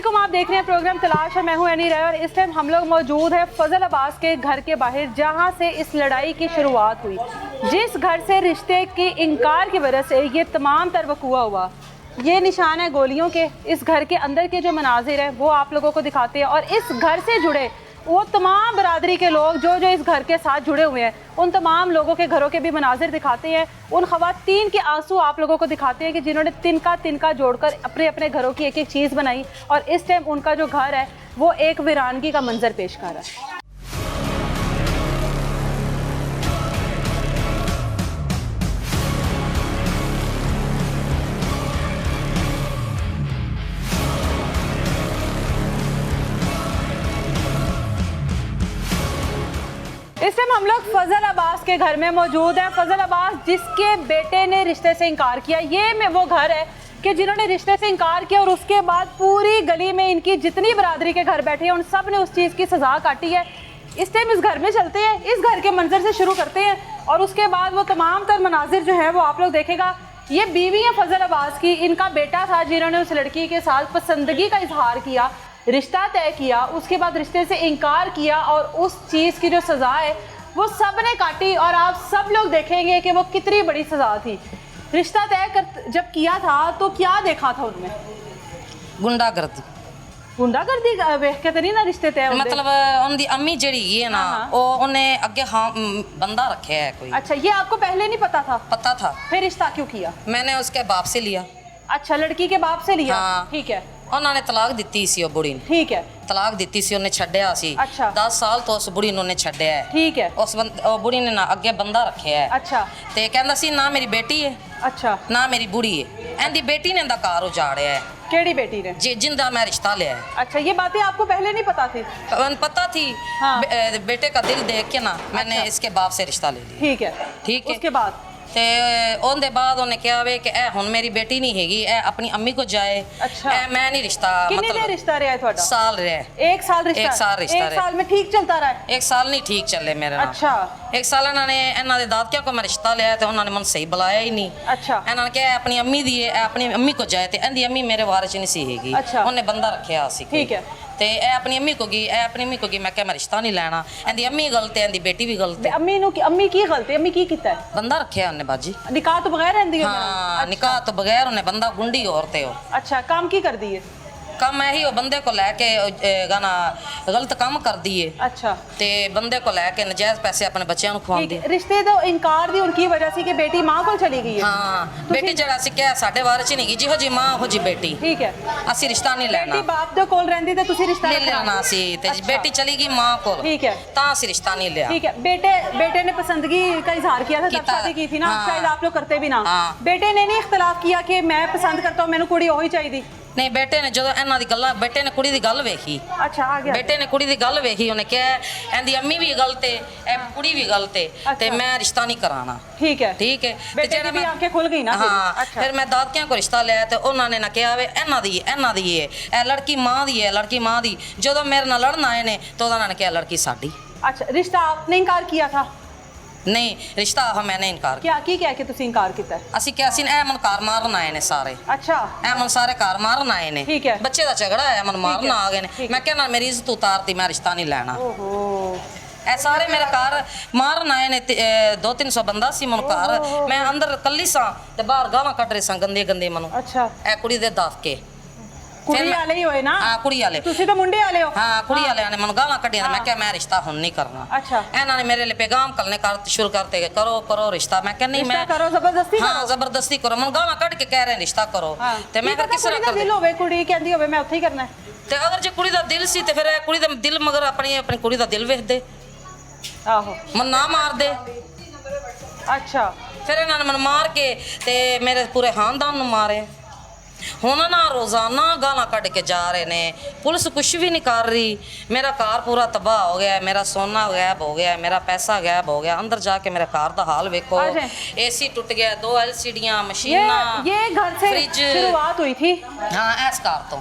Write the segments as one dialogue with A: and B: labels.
A: अस्सलामुअलैकुम, आप देख रहे हैं प्रोग्राम तलाश और मैं हूं एनी राय। और इस टाइम हम लोग मौजूद हैं फजल अब्बास के घर के बाहर, जहां से इस लड़ाई की शुरुआत हुई। जिस घर से रिश्ते के इनकार की वजह से ये तमाम तर वक़ूआ हुआ, ये निशान है गोलियों के। इस घर के अंदर के जो मनाजिर है वो आप लोगों को दिखाते हैं, और इस घर से जुड़े वो तमाम बरादरी के लोग जो जो इस घर के साथ जुड़े हुए हैं, उन तमाम लोगों के घरों के भी मनाजिर दिखाते हैं। उन ख़वातीन के आंसू आप लोगों को दिखाते हैं कि जिन्होंने तिनका तिनका जोड़कर अपने अपने घरों की एक एक चीज़ बनाई, और इस टाइम उनका जो घर है वो एक वीरानगी का मंजर पेश कर रहा है। इस टाइम हम लोग फजल अब्बास के घर में मौजूद हैं। फजल अब्बास जिसके बेटे ने रिश्ते से इनकार किया, ये वो घर है कि जिन्होंने रिश्ते से इनकार किया और उसके बाद पूरी गली में इनकी जितनी बरादरी के घर बैठे हैं उन सब ने उस चीज़ की सज़ा काटी है। इस टाइम इस घर में चलते हैं, इस घर के मंजर से शुरू करते हैं और उसके बाद वो तमाम तर मनाजिर जो है वो आप लोग देखेगा। ये बीवी है फजल अब्बास की, इनका बेटा था जिन्होंने उस लड़की के साथ पसंदगी का इजहार किया, रिश्ता तय किया, उसके बाद रिश्ते से इनकार किया और उस चीज़ की जो सज़ा है वो सब ने काटी। और आप सब लोग देखेंगे कि वो कितनी बड़ी सज़ा थी। रिश्ता तय कर जब किया था तो क्या देखा था उनमें?
B: गुंडागर्दी।
A: गुंडागर्दी वेख के तो नहीं ना रिश्ते तय होंदे?
B: मतलब उनकी अम्मी जड़ी है ना, वो उन्हें अगे हाँ बंदा रखे है कोई।
A: अच्छा, ये आपको पहले नहीं पता था?
B: पता था।
A: फिर रिश्ता क्यों किया?
B: मैंने उसके बाप से लिया।
A: अच्छा, लड़की के बाप से लिया।
B: हाँ।
A: ठीक है।
B: उन्होंने तलाक दी सी, बुढ़ी ने
A: ठीक है।
B: तलाक दी सी, उन्हें छड्या सी।
A: अच्छा।
B: 10 साल तो उस बुढ़ी ने छड्या है।
A: ठीक है।
B: उस बुढ़ी ने ना अगे बंदा रखे है।
A: अच्छा।
B: ते कहंदा सी ना मेरी बेटी है,
A: अच्छा,
B: ना मेरी बुढ़ी है। एंदी बेटी ने इंदा कार उजाड़िया है।
A: केड़ी बेटी ने?
B: जिंदा मैं रिश्ता लिया है।
A: अच्छा, ये बातें आपको पहले नहीं पता थी?
B: पता थी।
A: हाँ।
B: बेटे का दिल देख के ना मैंने इसके बाप से रिश्ता ले लिया।
A: ठीक है।
B: ठीक है।
A: उसके बाद
B: ਤੇ ਉਹਦੇ ਬਾਅਦ ਉਹਨੇ ਕਿਹਾ ਵੇ ਕਿ ਇਹ ਹੁਣ ਮੇਰੀ ਬੇਟੀ ਨਹੀਂ ਹੈਗੀ, ਇਹ ਆਪਣੀ ਅੰਮੀ ਕੋ ਜਾਏ।
A: अच्छा।
B: मैं नहीं रिश्ता
A: कितनी देर रिश्ता रहा है थोड़ा?
B: साल रहा है।
A: एक साल रिश्ता?
B: एक साल रिश्ता
A: एक साल में ठीक चलता रहा है?
B: एक साल नहीं ठीक चले मेरे नाल।
A: अच्छा।
B: एक साल ਇਹਨਾਂ ਦੇ ਦਾਦਕਿਆਂ ਕੋ ਮੈਂ ਰਿਸ਼ਤਾ ਲਿਆ ਤੇ ਉਹਨਾਂ ਨੇ ਮੈਨੂੰ ਸਹੀ ਬੁਲਾਇਆ ਹੀ ਨਹੀਂ।
A: अच्छा।
B: ਇਹਨਾਂ ਨੇ ਕਿਹਾ ਆਪਣੀ ਅੰਮੀ ਦੀ ਹੈ, ਆਪਣੀ ਅੰਮੀ ਕੋ ਜਾਏ, ਤੇ ਇਹਦੀ ਅੰਮੀ ਮੇਰੇ ਵਾਰਿਸ ਨਹੀਂ ਸੀ ਹੈਗੀ।
A: अच्छा।
B: ਉਹਨੇ ਬੰਦਾ ਰੱਖਿਆ ਸੀ ਕੋਈ।
A: ठीक है।
B: ਤੇ ਇਹ ਆਪਣੀ ਅੰਮੀ ਕੋ ਗਈ, ਇਹ ਆਪਣੀ ਅੰਮੀ ਕੋ ਗਈ। ਮੈਂ ਕਿਹਾ ਮੈਂ ਰਿਸ਼ਤਾ ਨਹੀਂ ਲੈਣਾ, ਇਹਦੀ ਅੰਮੀ ਗਲਤ ਹੈ, ਇਹਦੀ ਬੇਟੀ ਵੀ ਗਲਤ ਹੈ।
A: अम्मी की गलती? अम्मी की किता है?
B: ਬੰਦਾ ਰੱਖਿਆ ਉਹਨੇ ਬਾਜੀ।
A: निकाह तो बगैर रहती है?
B: हाँ, निकाह तो बगैर उन्हें बंदा गुंडी औरत है।
A: अच्छा, काम की कर दी है?
B: कम यही वो बंदे को लेके गाना गलत काम कर दिए।
A: अच्छा।
B: ते बंदे को लेके नजायज पैसे अपने बच्चों को खवा दिए।
A: रिश्ते तो इनकार दी उनकी वजह से कि बेटी मां को चली गई है।
B: हाँ, बेटी जरा सी क्या साडे वारे च नहीं गई, जिहो जी मां हो जी बेटी।
A: ठीक है।
B: असी रिश्ता नहीं लेना।
A: बेटी बाप दे कोल रहंदी ते तुसी रिश्ता
B: नहीं लेना सी, ते बेटी चली गई मां को।
A: ठीक है।
B: तां असी रिश्ता नहीं लिया।
A: ठीक है। बेटे ने पसंदगी का इजहार किया था तब शादी की थी ना?
B: हाँ।
A: शायद आप लोग करते भी ना।
B: हाँ।
A: बेटे ने नहीं इख्तलाफ किया कि मैं पसंद करता हूं, मैनू कुड़ी ओही चाहिए?
B: नहीं, बेटे ने जो इन्हां दी गल्लां, बेटे ने कुड़ी दी गल वेखी।
A: अच्छा, आ गया।
B: बेटे ने कुड़ी दी गल वेखी, उन्हें कहा एंदी अम्मी भी गलत है, ए कुड़ी भी गलत है, ते मैं रिश्ता नहीं कराना।
A: ठीक है।
B: ठीक है।
A: बेटे की भी आंखें खुल गई ना?
B: हाँ।
A: अच्छा।
B: फिर मैं दादकियां को रिश्ता लिया तो उन्होंने ना कहा वे इन्हां दी है, ए लड़की मां दी है, लड़की मां दी। जो मेरे नाल लड़न आए ने तो उन्होंने कहा लड़की साडी।
A: अच्छा, रिश्ता आपने इनकार किया था?
B: नहीं, रिश्ता मैंने इनकार
A: क्या कि तुसी इनकार किया?
B: ਅਸੀਂ ਕਿਹਾ ਸੀ ਐ ਮਨ ਕਾਰ ਮਾਰਨ ਆਏ ਨੇ ਸਾਰੇ।
A: अच्छा।
B: ਐ ਮਨ ਸਾਰੇ ਕਾਰ ਮਾਰਨ ਆਏ ਨੇ।
A: ठीक है।
B: ਬੱਚੇ ਦਾ ਝਗੜਾ ਆਇਆ, ਮਨ ਮਾਰਨ ਆ ਗਏ ਨੇ।
A: ठीक
B: ਮੈਂ ਕਿਹਾ ਨਾ ਮੇਰੀ ਇੱਜ਼ਤ ਉਤਾਰਤੀ, ਮੈਂ ਰਿਸ਼ਤਾ ਨਹੀਂ ਲੈਣਾ।
A: ओहो।
B: ਇਹ ਸਾਰੇ ਮੇਰੇ ਘਰ ਮਾਰਨ ਆਏ ਨੇ। 200-300 ਬੰਦਾ ਸੀ ਮਨ ਘਰ, ਮੈਂ ਅੰਦਰ ਕੱਲੀ ਸਾਂ ਤੇ ਬਾਹਰ ਗਾਲਾਂ ਕੱਢ ਰਹੇ ਸਾਂ ਗੰਦੇ ਗੰਦੇ ਮਨੂੰ।
A: अच्छा।
B: ਇਹ ਕੁੜੀ ਦੇ ਦੱਸ ਕੇ
A: कुड़ी वाले ही होए ना?
B: हाँ, कुड़ी वाले।
A: तुसी तो मुंडे वाले हो।
B: हाँ, कुड़ी वाले ने मनु गालां कढ़ियां। मैं क्या मैं रिश्ता हुन नहीं करना।
A: अच्छा।
B: इन्होंने मेरे लिए पैगाम करने का शुरू करते कि करो करो रिश्ता। मैं क्या नहीं,
A: रिश्ता
B: मैं
A: करो, जबरदस्ती
B: हाँ
A: करो।
B: जबरदस्ती करो। मन गालां कढ़ के कह रहे हैं रिश्ता करो।
A: हाँ।
B: ते मैं फिर किस तरह कर
A: दिल होवे, कुड़ी कहंदी होवे मैं उत्थे ही करना है।
B: ते अगर जे कुड़ी दा दिल सी ते फिर कुड़ी दा दिल मगर अपनी कुड़ी दा दिल वेख दे,
A: आहो,
B: मन ना मार दे।
A: अच्छा।
B: फिर इन्होंने मन मार के ते मेरे पूरे खानदान नूं मारे। ਹੁਣ ਨਾ ਰੋਜ਼ਾਨਾ ਗਾਲਾਂ ਕੱਢ ਕੇ ਜਾ ਰਹੇ ਨੇ। ਪੁਲਿਸ ਕੁਛ ਵੀ ਨਹੀਂ ਕਰ ਰਹੀ। ਮੇਰਾ ਘਰ ਪੂਰਾ ਤਬਾਹ ਹੋ ਗਿਆ, ਮੇਰਾ ਸੋਨਾ ਗਾਇਬ ਹੋ ਗਿਆ, ਮੇਰਾ ਪੈਸਾ ਗਾਇਬ ਹੋ ਗਿਆ। अंदर जाके मेरे घर का हाल देखो, एसी टूट गया, 2 LCDयां मशीना,
A: ये घर से
B: फ्रिज
A: शुरुआत हुई थी।
B: हाँ, इस घर तो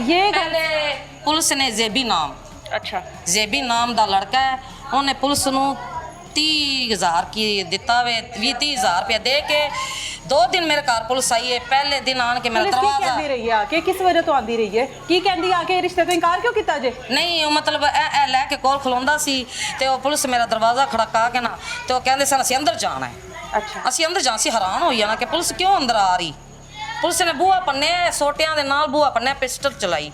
A: ये
B: पहले पुलिस ने जेबी नाम,
A: अच्छा,
B: जेबी नाम का लड़का है, उन्हें पुलिस नूं 30,000 की दिता वे 20-30,000 रुपया दे के 2 दिन मेरे घर पुलिस आई है, पहले दिन आन के मेरा
A: पुलिस की
B: दरवाजा
A: कहती रही है कि किस वजह तो आंदी रही है की कहती आके रिश्ते तो इनकार क्यों किया जे
B: नहीं वो मतलब ए लैके कोल खलोंदा सी ते वो पुलिस मेरा दरवाजा खड़का के ना ते वो कहंदे सन असीं अंदर जाना है।
A: अच्छा
B: ਅਸੀਂ ਅੰਦਰ ਜਾਂ ਸੀ ਹੈਰਾਨ ਹੋਈ ਜਾਣਾ ਕਿ ਪੁਲਿਸ ਕਿਉਂ ਅੰਦਰ ਆ ਰਹੀ। ਪੁਲਿਸ ਨੇ ਬੂਹਾ ਪੰਨੇ ਸੋਟਿਆਂ ਦੇ ਨਾਲ ਬੂਹਾ ਪੰਨੇ ਪਿਸਟਲ ਚਲਾਈ,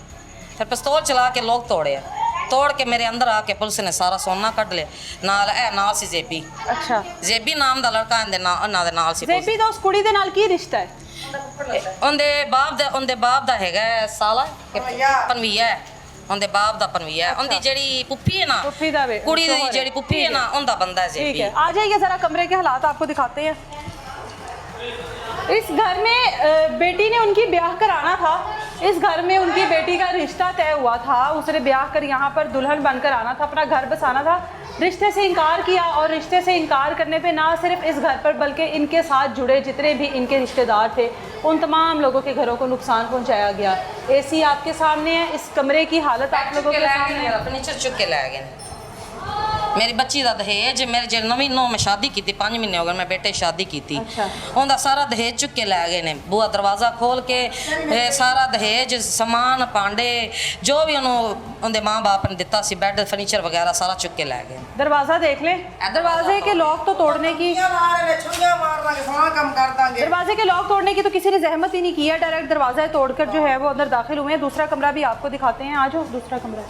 B: ਫਿਰ ਪਿਸਤੌਲ ਚਲਾ ਕੇ ਲੋਕ ਤੋੜਿਆ, ਤੋੜ ਕੇ ਮੇਰੇ ਅੰਦਰ ਆ ਕੇ ਪੁਲਿਸ ਨੇ ਸਾਰਾ ਸੋਨਾ ਕੱਢ ਲਿਆ। ਨਾਲ ਸੀ ਜ਼ੇਬੀ।
A: ਅੱਛਾ
B: ਜ਼ੇਬੀ ਨਾਮ ਦਾ ਲੜਕਾ ਉਹਨਾਂ ਦੇ ਨਾਲ ਸੀ।
A: ਜ਼ੇਬੀ ਦਾ ਉਸ ਕੁੜੀ ਦੇ ਨਾਲ ਕੀ ਰਿਸ਼ਤਾ ਹੈ?
B: ਉਹਦੇ ਬਾਪ ਦਾ ਹੈਗਾ ਸਾਲਾ ਪਨਵੀਆ, ਉਹਦੇ ਬਾਪ ਦਾ ਪਨਵੀਆ, ਉਹਦੀ ਜਿਹੜੀ ਪੁੱਪੀ ਹੈ ਨਾ
A: पुप्पी दा वे
B: ਕੁੜੀ ਦੀ ਜਿਹੜੀ ਪੁੱਪੀ ਹੈ ਨਾ ਉਹਦਾ ਬੰਦਾ ਹੈ
A: ठीक
B: ਜ਼ੇਬੀ।
A: है आ जाइए जरा कमरे के हालात आपको दिखाते हैं। इस घर में बेटी ने उनकी ब्याह कराना था, इस घर में उनकी बेटी का रिश्ता तय हुआ था, उसने ब्याह कर यहाँ पर दुल्हन बनकर आना था, अपना घर बसाना था। रिश्ते से इनकार किया और रिश्ते से इनकार करने पे ना सिर्फ इस घर पर बल्कि इनके साथ जुड़े जितने भी इनके रिश्तेदार थे उन तमाम लोगों के घरों को नुकसान पहुंचाया गया। एसी आपके सामने है, इस कमरे की हालत आप लोगों के सामने है।
B: फर्नीचर चुक के लै गए मेरी बच्ची का दहेज, मेरे जो नवीं नौ मैं शादी की 5 महीने हो गए मैं बेटे शादी की थी,
A: अच्छा।
B: उनका सारा दहेज चुक के लै गए ने। बूहा दरवाज़ा खोल के सारा दहेज समान भांडे जो भी उन्होंने माँ बाप ने दिता सी बैड फर्नीचर वगैरह सारा चुक के लै गए।
A: दरवाजा देख लें, दरवाजे के लॉक तो तोड़ने की दरवाजे के लॉक तोड़ने की तो किसी ने जहमत ही नहीं की है, डायरेक्ट दरवाजा तोड़कर जो है वो अंदर दाखिल हुए हैं। दूसरा कमरा भी आपको दिखाते हैं, आ जाओ दूसरा कमरा।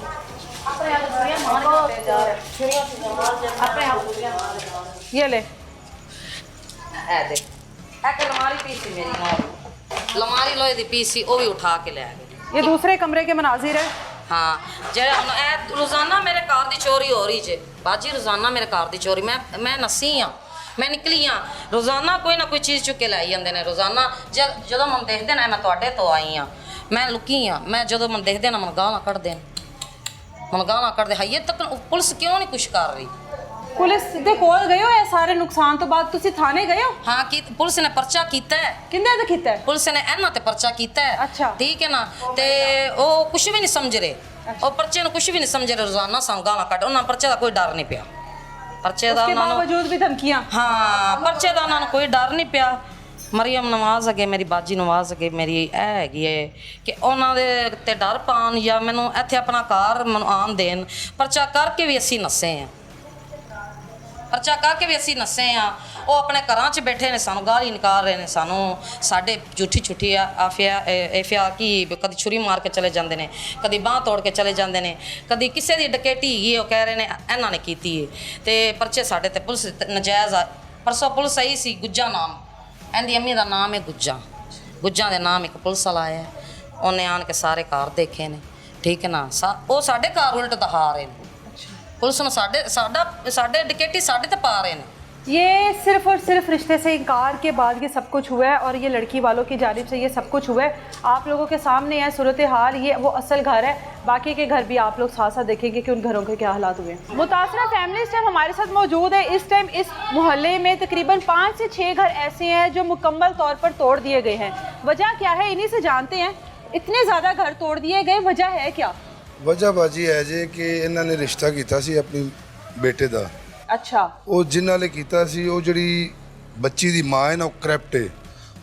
A: ये ले
B: लमारी पीसी मेरी लमारी लोहे दी पीसी वो भी उठा के ले गए।
A: ये दूसरे कमरे के मनाजिर है।
B: हाँ रोजाना मेरे कार दी चोरी हो रही जे बाजी, रोजाना मेरे कार दी चोरी। मैं नसी हाँ, मैं निकली हाँ, रोजाना कोई ना कोई चीज़ चुक के लाई जाते हैं। रोजाना जो मन देखते ना मैं तुहाडे तो आई हाँ, मैं लुकी हाँ, मैं जो मन देखते ना मन गालां कढ़दे मन गालां कढ़दे। हाइए तक पुलिस क्यों नहीं कुछ कर रही?
A: पुलिस दे कोल गए हो ये सारे नुकसान तो बाद तुसी थाने गए हो?
B: हाँ कि पुलिस ने पर्चा कीता है।
A: किंदे ते कीता है?
B: पुलिस ने इन्हां ते पर्चा कीता है।
A: अच्छा।
B: ठीक है ना, ते वो कुछ भी नहीं समझ रहे, वो पर्चे ने कुछ भी नहीं समझ रहे। रोजाना सानू गालां कढ़, उन्हां पर्चे दा कोई डर नहीं पिया, पर्चे दा
A: उसके बावजूद भी धमकियां।
B: हाँ पर्चे दा उन्हां नूं कोई डर नहीं पिया। मरियम नवाज अगे मेरी बाजी नवाज अगे मेरी हैगी है कि उन्होंने ते डर पान या मैनू इत्थे अपना कार मैनू आन देन। पर्चा करके भी असी नसे हैं, पर्चा करके भी असी नसे हाँ। वो अपने घर च बैठे ने, सानू गाली निकाल रहे हैं, सानू साडे झूठी एफिया कि कभी छुरी मार के चले जाते हैं, कभी बांह तोड़ के चले जाते हैं, कभी किसी की डकैती है वो कह रहे हैं इन्हों ने की है। तो पर्चे साडे ते पुलिस नजायज़ परसों पुलिस आई सी गुज्जा नाम, इनकी अम्मी का नाम है गुज्जा, गुज्जा के नाम एक पुलिस वाला आया, उन्हें आन के सारे कार देखे ने। ठीक है ना, वो साडे कार उल्ट दहा रहे हैं, पुलिस ने साडे डकैती साडे ते पा रहे हैं।
A: ये सिर्फ और सिर्फ रिश्ते से इनकार के बाद ये सब कुछ हुआ है और ये लड़की वालों की जानिब से ये सब कुछ हुआ है। आप लोगों के सामने है सूरत हाल, ये वो असल घर है, बाकी के घर भी आप लोग साथ साथ देखेंगे कि उन घरों के क्या हालात हुए हैं। मुतासरा फैमिली इस टाइम हमारे साथ मौजूद है। इस टाइम इस मोहल्ले में तकरीबन 5 से 6 घर ऐसे हैं जो मुकम्मल तौर पर तोड़ दिए गए हैं। वजह क्या है, इन्हीं से जानते हैं। इतने ज़्यादा घर तोड़ दिए गए, वजह है क्या?
C: वजह बाजी है जे कि इन्होंने रिश्ता किया सी अपनी बेटे का।
A: अच्छा।
C: वो जिन्हां ने कीता सी वो जिहड़ी बच्ची दी मां है ना, वो करप्ट है।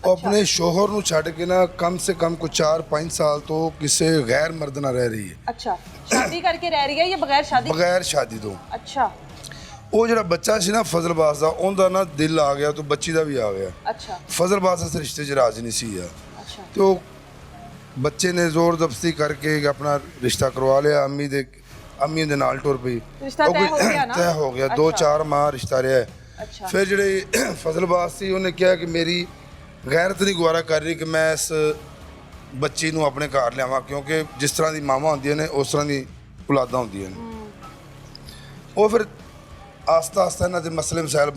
C: वो अपने शोहर नूं छड्ड के ना कम से कम कोई 4-5 साल तो किसी गैर मर्द नाल रह रही है।
A: अच्छा, शादी करके रह रही है या बगैर शादी?
C: बगैर शादी तो।
A: अच्छा।
C: वो जिहड़ा बच्चा सी ना फजलबाज दा, उनदा ना दिल आ गया तो बच्ची दा भी आ गया।
A: अच्छा।
C: फजलबाज इस रिश्ते च राजी नहीं सी है।
A: अच्छा।
C: तो बच्चे ने जोर जबरदस्ती करके अपना रिश्ता करवा लिया। अम्मी दे नाल टुर पई,
A: रिश्ता तय हो गया ना?
C: तय हो गया।
A: अच्छा।
C: 2-4 माह रिश्ता रहा है।
A: अच्छा।
C: फिर ਜਿਹੜੇ फजलबाज सी उन्हें कहा कि मेरी गैरत नहीं गुआरा कर रही कि मैं इस बच्ची नूं अपने घर लियावां, क्योंकि जिस तरह की मावां होंदियां ने उस तरह की औलादां होंदियां ने। वो फिर आस्ता आस्ता इन्हां दे मसले मसाइल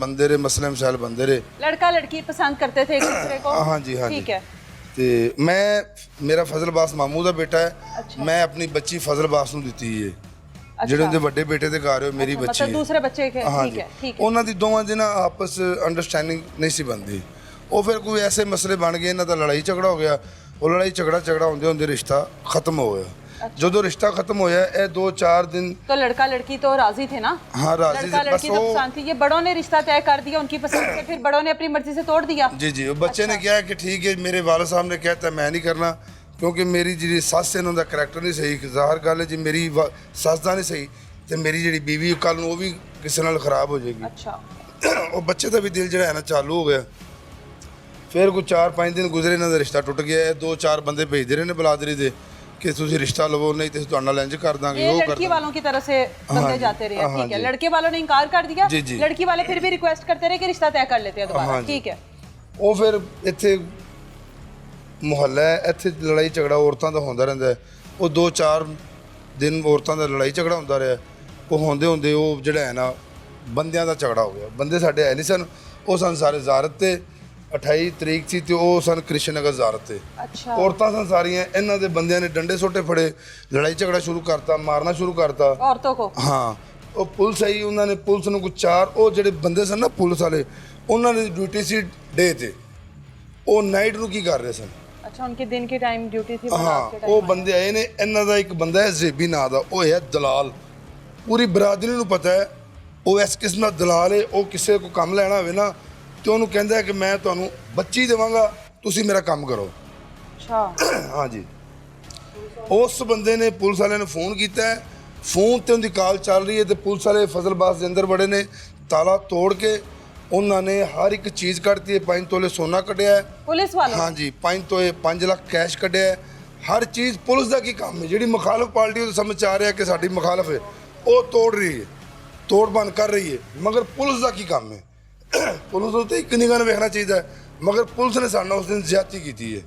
C: बनते रहे।
A: लड़का लड़की पसंद करते थे एक दूसरे को?
C: हाँ जी, हाँ जी।
A: ठीक है।
C: तो मेरा फजलबाज मामू का बेटा है।
A: अच्छा।
C: मैं अपनी बच्ची फजलबाज नूं दित्ती है।
A: अच्छा।
C: ਜਿਹੜੇ ਉਹਦੇ ਵੱਡੇ ਬੇਟੇ ਦੇ ਘਰ ਮੇਰੀ
A: अच्छा,
C: ਬੱਚੀ
A: मतलब दूसरे बच्चे के?
C: हाँ
A: ठीक
C: जी।
A: है, ठीक है।
C: ਉਹਨਾਂ ਦੀ ਦੋਵਾਂ ਦੀ ਨਾ ਆਪਸ ਅੰਡਰਸਟੈਂਡਿੰਗ ਨਹੀਂ ਸੀ ਬਣਦੀ। ਉਹ ਫਿਰ ਕੋਈ ਐਸੇ ਮਸਲੇ ਬਣ ਗਏ, ਇਹਨਾਂ ਦਾ ਲੜਾਈ ਝਗੜਾ ਹੋ ਗਿਆ। ਉਹ ਲੜਾਈ ਝਗੜਾ ਹੁੰਦੇ ਹੁੰਦੇ ਰਿਸ਼ਤਾ ਖਤਮ ਹੋ ਗਿਆ। ਜਦੋਂ ਰਿਸ਼ਤਾ ਖਤਮ ਹੋਇਆ ਇਹ 2-4 दिन
A: तो लड़का लड़की तो राजी थे ना?
C: हाँ राजी
A: लड़का
C: थे,
A: लड़की
C: बस
A: तो
C: वो
A: पसंद थी, ये बड़ों ने रिश्ता तय कर दिया उनकी पसंद से, फिर बड़ों ने अपनी मर्जी से तोड़ दिया।
C: जी जी वो बच्चे ने किया कि ठीक है, मेरे वाले साहब ने कहता मैं नहीं करना क्योंकि मेरी जी सस है उन्होंने करैक्टर नहीं सही, ਜ਼ਾਹਰ ਗੱਲ है जी मेरी सस ਦਾ नहीं सही ਤੇ ਮੇਰੀ ਜਿਹੜੀ ਬੀਵੀ ਕੱਲ ਨੂੰ ਉਹ ਵੀ ਕਿਸੇ ਨਾਲ ਖਰਾਬ ਹੋ ਜਾਏਗੀ।
A: अच्छा
C: ਉਹ ਬੱਚੇ ਦਾ ਵੀ ਦਿਲ ਜਿਹੜਾ ਹੈ ਨਾ ਚਾਲੂ ਹੋ ਗਿਆ। ਫਿਰ ਕੋਈ 4-5 ਦਿਨ ਗੁਜ਼ਰੇ ਇਹਨਾਂ ਦਾ ਰਿਸ਼ਤਾ ਟੁੱਟ ਗਿਆ। ਇਹ 2-4 ਬੰਦੇ ਭੇਜਦੇ ਰਹੇ ਨੇ ਬਲਾਦਰੀ ਦੇ ਕਿ ਤੁਸੀਂ ਰਿਸ਼ਤਾ ਲਵੋ ਨਹੀਂ ਤੇ ਅਸੀਂ ਤੁਹਾਡੇ ਨਾਲ ਇੰਜ ਕਰ ਦਾਂਗੇ
A: ये
C: ਉਹ ਕਰ
A: लड़की वालों की तरफ से बंदे
C: हाँ
A: जाते रहे,
C: हाँ
A: ठीक है।
C: जी।
A: लड़के वालों ने इनकार कर दिया,
C: जी, जी।
A: लड़की वाले फिर भी रिक्वेस्ट करते रहे कि रिश्ता तय कर लेते हैं दोबारा,
C: हाँ जी।
A: ठीक है।
C: ਉਹ ਫਿਰ ਇੱਥੇ ਮੁਹੱਲਾ ਹੈ, ਇੱਥੇ ਲੜਾਈ ਝਗੜਾ ਔਰਤਾਂ ਦਾ ਹੁੰਦਾ ਰਹਿੰਦਾ ਹੈ। ਉਹ 2-4 ਦਿਨ ਔਰਤਾਂ ਦਾ ਲੜਾਈ ਝਗੜਾ ਹੁੰਦਾ ਰਿਹਾ। ਉਹ ਹੁੰਦੇ ਹੁੰਦੇ ਉਹ ਜਿਹੜਾ ਹੈ ਨਾ ਬੰਦਿਆਂ ਦਾ ਝਗੜਾ ਹੋ ਗਿਆ। ਬੰਦੇ ਸਾਡੇ ਹੈ ਨਹੀਂ ਸਨ, ਉਹ ਸਨ ਸਾਰੇ ਜ਼ਾਰਤ ਤੇ 28 ਤਰੀਕ ਸੀ ਤੇ ਉਹ ਸਨ ਕ੍ਰਿਸ਼ਨ ਨਗਰ ਜ਼ਾਰਤ ਤੇ।
A: अच्छा
C: ਔਰਤਾਂ ਸਨ ਸਾਰੀਆਂ, ਇਹਨਾਂ ਦੇ ਬੰਦਿਆਂ ਨੇ ਡੰਡੇ ਸੋਟੇ ਫੜੇ, ਲੜਾਈ ਝਗੜਾ ਸ਼ੁਰੂ ਕਰਤਾ, ਮਾਰਨਾ ਸ਼ੁਰੂ ਕਰਤਾ।
A: औरतों को
C: ਹਾਂ ਉਹ ਪੁਲਿਸ ਆਈ, ਉਹਨਾਂ ਨੇ ਪੁਲਿਸ ਨੂੰ ਕੁਛ 4 ਉਹ ਜਿਹੜੇ ਬੰਦੇ ਸਨ ਨਾ ਪੁਲਿਸ ਵਾਲੇ, ਉਹਨਾਂ ਦੀ ਡਿਊਟੀ ਸੀ ਡੇ ਤੇ, ਉਹ ਨਾਈਟ ਨੂੰ ਕੀ ਕਰ ਰਹੇ ਸਨ।
A: अच्छा उनके दिन की टाइम ड्यूटी थी,
C: ਹਾਂ
A: रात के
C: ਉਹ
A: टाइम
C: ਬੰਦੇ ਆਏ ਨੇ। ਇਹਨਾਂ ਦਾ ਇੱਕ ਬੰਦਾ ਹੈ ਜ਼ੇਬੀ ਨਾਂ ਦਾ, ਉਹ ਹੈ ਦਲਾਲ। ਪੂਰੀ ਬਰਾਦਰੀ ਨੂੰ ਪਤਾ ਹੈ ਉਹ ਇਸ ਕਿਸਮ ਦਾ ਦਲਾਲ ਹੈ। ਉਹ ਕਿਸੇ ਕੋ ਕੰਮ ਲੈਣਾ ਹੋਵੇ ਨਾ ਤੇ ਉਹਨੂੰ ਕਹਿੰਦਾ ਹੈ ਕਿ ਮੈਂ ਤੁਹਾਨੂੰ ਬੱਚੀ ਦੇਵਾਂਗਾ, ਤੁਸੀਂ ਮੇਰਾ ਕੰਮ ਕਰੋ।
A: अच्छा
C: ਹਾਂਜੀ ਉਸ ਬੰਦੇ ਨੇ ਪੁਲਿਸ ਵਾਲਿਆਂ ਨੇ ਫੋਨ ਕੀਤਾ ਹੈ, ਫੋਨ ਤੇ ਉਹਦੀ ਕਾਲ ਚੱਲ ਰਹੀ ਹੈ ਤੇ ਪੁਲਿਸ ਵਾਲੇ ਫਜ਼ਲਬਾਜ਼ ਦੇ ਅੰਦਰ ਬੜੇ ਨੇ, ਤਾਲਾ ਤੋੜ ਕੇ ਉਹਨਾਂ ਨੇ ਹਰ ਇੱਕ ਚੀਜ਼ ਕੱਢਤੀ ਹੈ। 5 ਤੋਲੇ ਸੋਨਾ ਕੱਢਿਆ ਹੈ,
A: पुलिस वालों
C: ਹਾਂਜੀ 5 ਲੱਖ ਕੈਸ਼ ਕੱਢਿਆ ਹੈ। ਹਰ ਚੀਜ਼ ਪੁਲਿਸ ਦਾ ਕੀ ਕੰਮ ਹੈ। ਜਿਹੜੀ ਮੁਖਾਲਫ ਪਾਰਟੀ ਉਹ ਸਮਝ 'ਚ ਆ ਰਿਹਾ ਕਿ ਸਾਡੀ ਮੁਖਾਲਫ ਹੈ, ਉਹ ਤੋੜ ਰਹੀ ਹੈ, ਤੋੜ ਭੰਨ ਕਰ ਰਹੀ ਹੈ, ਮਗਰ ਪੁਲਿਸ ਦਾ ਕੀ ਕੰਮ ਹੈ। ਪੁਲਿਸ ਨੂੰ ਤਾਂ ਇੱਕ ਨਿਗਾਹ ਨਾਲ ਵੇਖਣਾ ਚਾਹੀਦਾ ਹੈ, ਮਗਰ ਪੁਲਿਸ ਨੇ ਸਾਡੇ ਨਾਲ ਉਸ ਦਿਨ ਜ਼ਿਆਦਤੀ ਕੀਤੀ ਹੈ।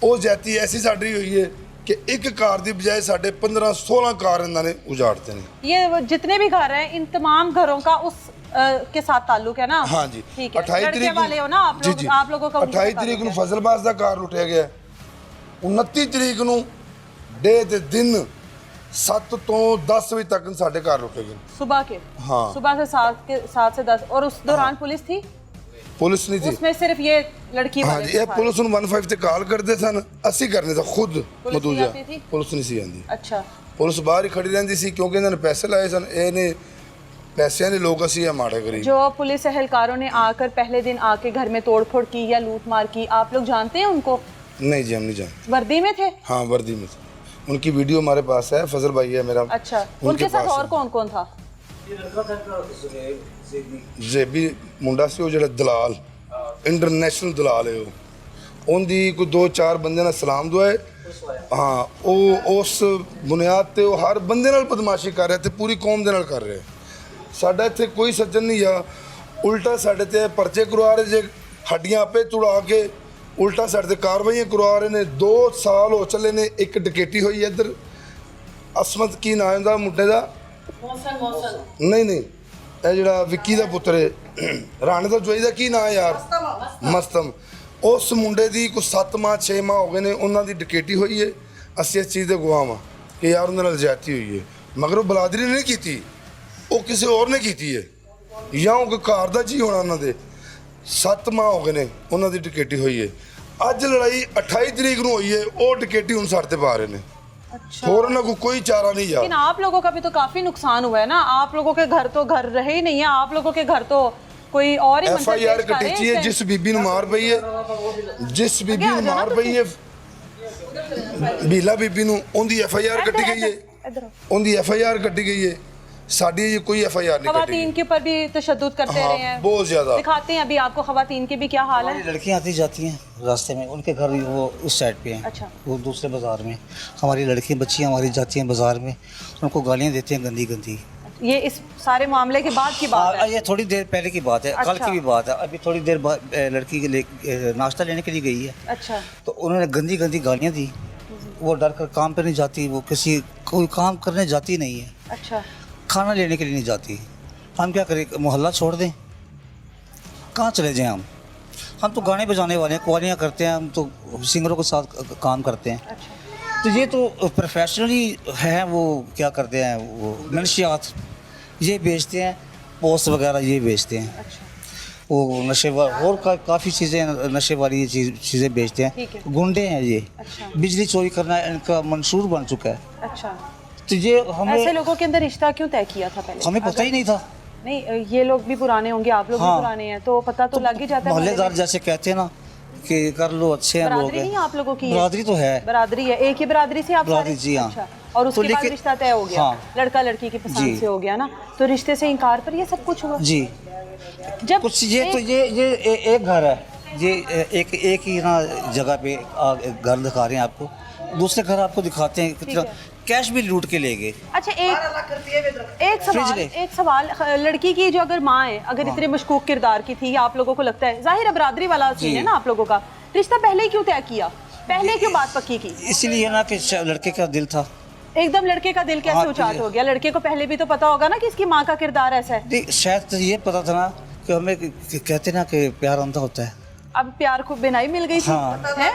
C: ਉਹ ਜ਼ਿਆਦਤੀ ਐਸੀ ਸਾਡੀ ਹੋਈ ਹੈ ਕਿ ਇੱਕ ਕਾਰ ਦੀ ਬਜਾਏ ਸਾਡੇ 15-16 ਕਾਰ ਇਹਨਾਂ ਨੇ ਉਜਾੜਤੇ ਨੇ।
A: ये वो जितने भी घर हैं इन तमाम घरों का उस के साथ ताल्लुक है ना?
C: हाँ जी
A: ठीक है।
C: 28
A: लड़के
C: तरीक
A: वाले हो ना आप
C: जी
A: लोग,
C: जी
A: आप लोगों का उनके
C: 28
A: साथ
C: तरीक ਨੂੰ
A: ताल्लुक है।
C: ਫਜ਼ਲਬਾਜ਼ ਦਾ ਕਾਰ ਲੁੱਟਿਆ ਗਿਆ। 29 ਤਰੀਕ ਨੂੰ ਡੇ ਦੇ ਦਿਨ 7 ਤੋਂ 10 ਵਜੇ ਤੱਕ ਸਾਡੇ ਘਰ ਲੁੱਟੇ ਗਏ।
A: सुबह के
C: हाँ।
A: सुबह से 7 से 10 और उस दौरान पुलिस थी?
C: ਪੁਲਿਸ ਨਹੀਂ ਸੀ।
A: उसमें सिर्फ ये लड़की
C: ਹਾਂ
A: वाले
C: ਜੀ
A: थे
C: ਇਹ
A: सारे।
C: ਪੁਲਿਸ ਨੂੰ 15 ਤੇ ਕਾਲ ਕਰਦੇ ਸਨ, ਅਸੀਂ ਕਰਨੇ ਸੀ ਖੁਦ
A: ਨਹੀਂ
C: ਮਦੂਜਾ।
A: ਆਤੀ ਥੀ?
C: ਪੁਲਿਸ ਨਹੀਂ ਸੀ ਆਉਂਦੀ।
A: अच्छा
C: ਪੁਲਿਸ ਬਾਹਰ ਹੀ ਖੜੀ ਰਹਿੰਦੀ ਸੀ ਕਿਉਂਕਿ ਇਹਨਾਂ ਨੇ ਪੈਸੇ ਲਾਏ ਸਨ। ਇਹਨੇ ਪੈਸਿਆਂ ਦੇ ਲੋਕ ਅਸੀਂ ਆ ਮਾੜੇ ਗਰੀਬ।
A: जो पुलिस एहलकारों ने आकर पहले दिन आके घर में तोड़फोड़ की या लूट मार की, आप लोग जानते हैं उनको?
C: नहीं जी हम नहीं जानते।
A: वर्दी में थे?
C: हाँ वर्दी में थे, उनकी वीडियो हमारे पास है। फजल भाई है मेरा।
A: अच्छा उनके साथ
C: पास
A: और
C: है।
A: कौन कौन था?
C: जेबी मुंडा ਸੀ ਉਹ ਜਿਹੜਾ ਦਲਾਲ, ਇੰਟਰਨੈਸ਼ਨਲ ਦਲਾਲ ਹੈ ਉਹ। ਉਹਦੀ ਕੋਈ 2-4 ਬੰਦੇ ਨਾਲ ਸਲਾਮ ਦੁਆਏ। ਹਾਂ ਉਹ ਉਸ ਬੁਨਿਆਦ ਤੇ ਉਹ ਹਰ ਬੰਦੇ ਨਾਲ ਬਦਮਾਸ਼ੀ ਕਰ ਰਿਹਾ ਤੇ ਪੂਰੀ ਕੌਮ ਦੇ ਨਾਲ ਕਰ ਰਿਹਾ। ਸਾਡਾ ਇੱਥੇ ਕੋਈ ਸੱਜਣ ਨਹੀਂ ਆ, ਉਲਟਾ ਸਾਡੇ ਤੇ ਪਰਚੇ ਕਰਵਾ ਰਹੇ ਜੇ, ਹੱਡੀਆਂ ਆਪੇ ਤੁੜਾ ਕੇ ਉਲਟਾ ਸਾਡੇ ਤੇ ਕਾਰਵਾਈਆਂ ਕਰਵਾ ਰਹੇ ਨੇ। 2 ਸਾਲ ਹੋ ਚੱਲੇ ਨੇ। ਇੱਕ ਡਕੈਤੀ ਹੋਈ ਇੱਧਰ, ਅਸਮਤ ਕੀ ਨਾਂ ਹੁੰਦਾ ਮੁੰਡੇ ਦਾ? ਨਹੀਂ ਇਹ ਜਿਹੜਾ ਵਿੱਕੀ ਦਾ ਪੁੱਤਰ ਹੈ, ਰਾਣੇ ਦਾ ਜੋਈ ਦਾ ਕੀ ਨਾਂ ਹੈ ਯਾਰ? ਮਸਤਮ। ਉਸ ਮੁੰਡੇ ਦੀ ਕੋਈ 7 ਮਾਹ 6 ਮਾਹ ਹੋ ਗਏ ਨੇ, ਉਹਨਾਂ ਦੀ ਡਕੈਤੀ ਹੋਈ ਹੈ। ਅਸੀਂ ਇਸ ਚੀਜ਼ ਦੇ ਗਵਾਹ ਹਾਂ ਕਿ ਯਾਰ ਉਹਨਾਂ ਨਾਲ ਜ਼ਿਆਦਤੀ ਹੋਈ ਹੈ, ਮਗਰ ਉਹ ਬਲਾਦਰੀ ਨੇ ਨਹੀਂ ਕੀਤੀ, ਉਹ ਕਿਸੇ ਹੋਰ ਨੇ ਕੀਤੀ ਹੈ ਜਾਂ ਉਹ ਕੋਈ ਘਰ ਦਾ ਜੀ ਹੋਣਾ। ਉਹਨਾਂ ਦੇ 7 ਮਾਹ ਹੋ ਗਏ ਨੇ, ਉਹਨਾਂ ਦੀ ਡਕੈਤੀ ਹੋਈ ਹੈ। ਅੱਜ ਲੜਾਈ 28 ਤਰੀਕ ਨੂੰ ਹੋਈ ਹੈ, ਉਹ ਡਕੈਤੀ ਹੁਣ ਸਾਡੇ ਤੇ ਪਾ ਰਹੇ ਨੇ।
A: अच्छा
C: ਹੋਰ ਉਹਨਾਂ ਕੋਲ ਕੋਈ ਚਾਰਾ ਨਹੀਂ ਯਾਰ।
A: लेकिन आप लोगों का भी तो काफी नुकसान हुआ है ना? आप लोगों के घर तो घर रहे ही नहीं है, आप लोगों के घर तो कोई और ही मंजर
C: FIR
A: पेश कर रहे
C: कटीची है
A: हैं।
C: जिस बीबी ਨੂੰ ਮਾਰ ਪਈ ਹੈ, ਜਿਸ ਬੀਬੀ ਨੂੰ ਮਾਰ ਪਈ ਹੈ ਬੀਲਾ ਬੀਬੀ ਨੂੰ, ਉਹਦੀ FIR ਕੱਟੀ ਗਈ ਹੈ।
A: इधर आओ।
C: ਉਹਦੀ FIR ਕੱਟੀ गई है, साड़ी ये कोई FIR नहीं कटी
A: खवातीन के ऊपर भी तशद्दुद करते
C: हाँ,
A: रहे हैं।
C: बहुत ज्यादा।
A: दिखाते हैं अभी आपको खवातीन के भी क्या हाल है।
D: हमारी लड़कियां आती जाती हैं रास्ते में, उनके घर वो उस साइड पे हैं।
A: अच्छा।
D: वो दूसरे बाज़ार में। हमारी लड़कियां बच्चियां हमारी जाती हैं बाज़ार में, उनको गालियां देते हैं गंदी गंदी।
A: ये इस सारे मामले के बाद की बात है?
D: ये थोड़ी देर पहले की बात है, कल
A: अच्छा।
D: की भी बात है। अभी थोड़ी देर बाद लड़की के लिए नाश्ता लेने के लिए गई है,
A: अच्छा
D: तो उन्होंने गंदी गंदी गालियाँ दी। वो डर कर काम पे नहीं जाती, वो किसी कोई काम करने जाती नहीं है,
A: अच्छा
D: खाना लेने के लिए नहीं जाती। हम क्या करें, मोहल्ला छोड़ दें? कहाँ चले जाएं हम तो गाने बजाने वाले हैं, कवालियाँ करते हैं, हम तो सिंगरों के साथ काम करते हैं।
A: अच्छा
D: तो ये तो प्रोफेशनली है, वो क्या करते हैं, वो मनशियात ये बेचते हैं, पोस्ट वगैरह ये बेचते हैं,
A: अच्छा
D: वो नशे और काफ़ी चीज़ें नशे वाली ये चीज़ें बेचते
A: ठीक
D: हैं।
A: है।
D: गुंडे हैं ये।
A: अच्छा।
D: बिजली चोरी करना इनका मंशूर बन चुका है।
A: अच्छा,
D: तो ये
A: ऐसे
D: हमें
A: लोगों के अंदर रिश्ता क्यों तय किया था पहले?
D: हमें पता ही नहीं था।
A: नहीं, ये लोग भी पुराने होंगे, आप लोग भी
D: हाँ।
A: पुराने हैं, तो पता तो लग ही जाता है।
D: मोहल्लेदार जैसे कहते हैं ना कि कर लो, अच्छे हैं लोग
A: बरादरी नहीं है आप लोगों की?
D: बरादरी तो है।
A: बरादरी है, एक ही बरादरी से आप
D: बरादरी,
A: सारे?
D: जी हाँ।
A: अच्छा, और उसके बाद
D: लेकिन-
A: रिश्ता तय हो गया,
D: हाँ।
A: लड़का लड़की की पसंद
D: जी।
A: से हो गया ना, तो रिश्ते से इनकार पर ये सब कुछ हुआ?
D: जी,
A: जब
D: कुछ ये तो ये एक घर है, ये एक ही ना जगह पे घर दिखा रहे हैं आपको, दूसरे घर आपको दिखाते हैं कितना
A: है।
D: कैश भी लूट के ले गए।
A: अच्छा, एक सवाल,
D: ले।
A: एक सवाल, लड़की की जो अगर माँ है, अगर इतने मशकूक किरदार की थी, आप लोगों को लगता है, जाहिर है बरादरी वाला सीन
D: जी।
A: है ना आप लोगों का, रिश्ता पहले ही क्यों तय किया, पहले क्यों बात पक्की की?
D: इसीलिए ना कि लड़के का दिल था।
A: एकदम लड़के का दिल कैसे
D: हाँ,
A: उचाट
D: ये-
A: हो गया? लड़के को पहले भी तो पता होगा ना कि इसकी माँ का किरदार ऐसा है।
D: नहीं, शायद तो ये पता था ना कि हमें कहते ना कि प्यार अंधा होता है।
A: अब प्यार को बिनाई मिल गई थी,
D: हाँ।
A: हैं?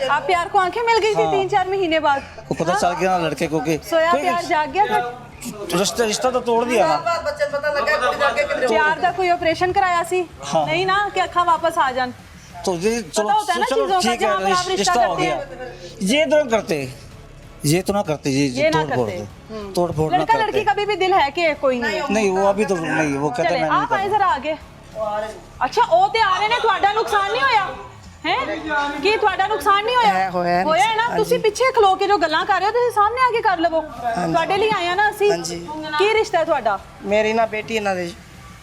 A: अब प्यार को आंखें मिल गई थी
D: हाँ।
A: 3-4 महीने बाद,
D: को पता चल गया ना लड़के को कि
A: सोया
D: कोई
A: प्यार जाग गया था।
D: रिश्ता तो तोड़ दिया ना।
A: प्यार का कोई ऑपरेशन कराया सी?
D: हाँ।
A: नहीं ना, कि अखा वापस आ जान।
D: तो ये चलो
A: होता है ना
D: चलो
A: चीज़ों का,
D: ठीक
A: जहाँ पर आप
D: है,
A: रिश्ता
D: रिश्ता हो
A: करते
D: गया। ये तो ना करते, ये तो ना करते,
A: ये ना
D: तोड़ फोड़
A: करते।
D: दे, तोड़ फोड़ ना
A: लड़का लड़की
D: करते।
A: का भी दिल है कि कोई नहीं है?
D: नहीं, वो अभी तो नहीं, वो कहते
A: चले
D: मैं नहीं
A: आप आए
D: करता।
A: जरा आगे। अच्छा, ਉਹ ਤੇ ਆ ਰਹੇ ਨੇ, ਤੁਹਾਡਾ ਨੁਕਸਾਨ ਨਹੀਂ ਹੋਇਆ ਹੈ? ਕੀ ਤੁਹਾਡਾ ਨੁਕਸਾਨ ਨਹੀਂ ਹੋਇਆ? ਹੋਇਆ ਹੈ ਨਾ? ਤੁਸੀਂ ਪਿੱਛੇ ਖਲੋ ਕੇ ਜੋ ਗੱਲਾਂ ਕਰ ਰਹੇ ਹੋ, ਤੁਸੀਂ ਸਾਹਮਣੇ ਆ ਕੇ ਕਰ ਲਵੋ। ਤੁਹਾਡੇ ਲਈ ਆਇਆ ਨਾ ਅਸੀਂ। ਕੀ ਰਿਸ਼ਤਾ ਹੈ ਤੁਹਾਡਾ?
E: ਮੇਰੀ ਨਾ ਬੇਟੀ ਇਹਨਾਂ ਦੇ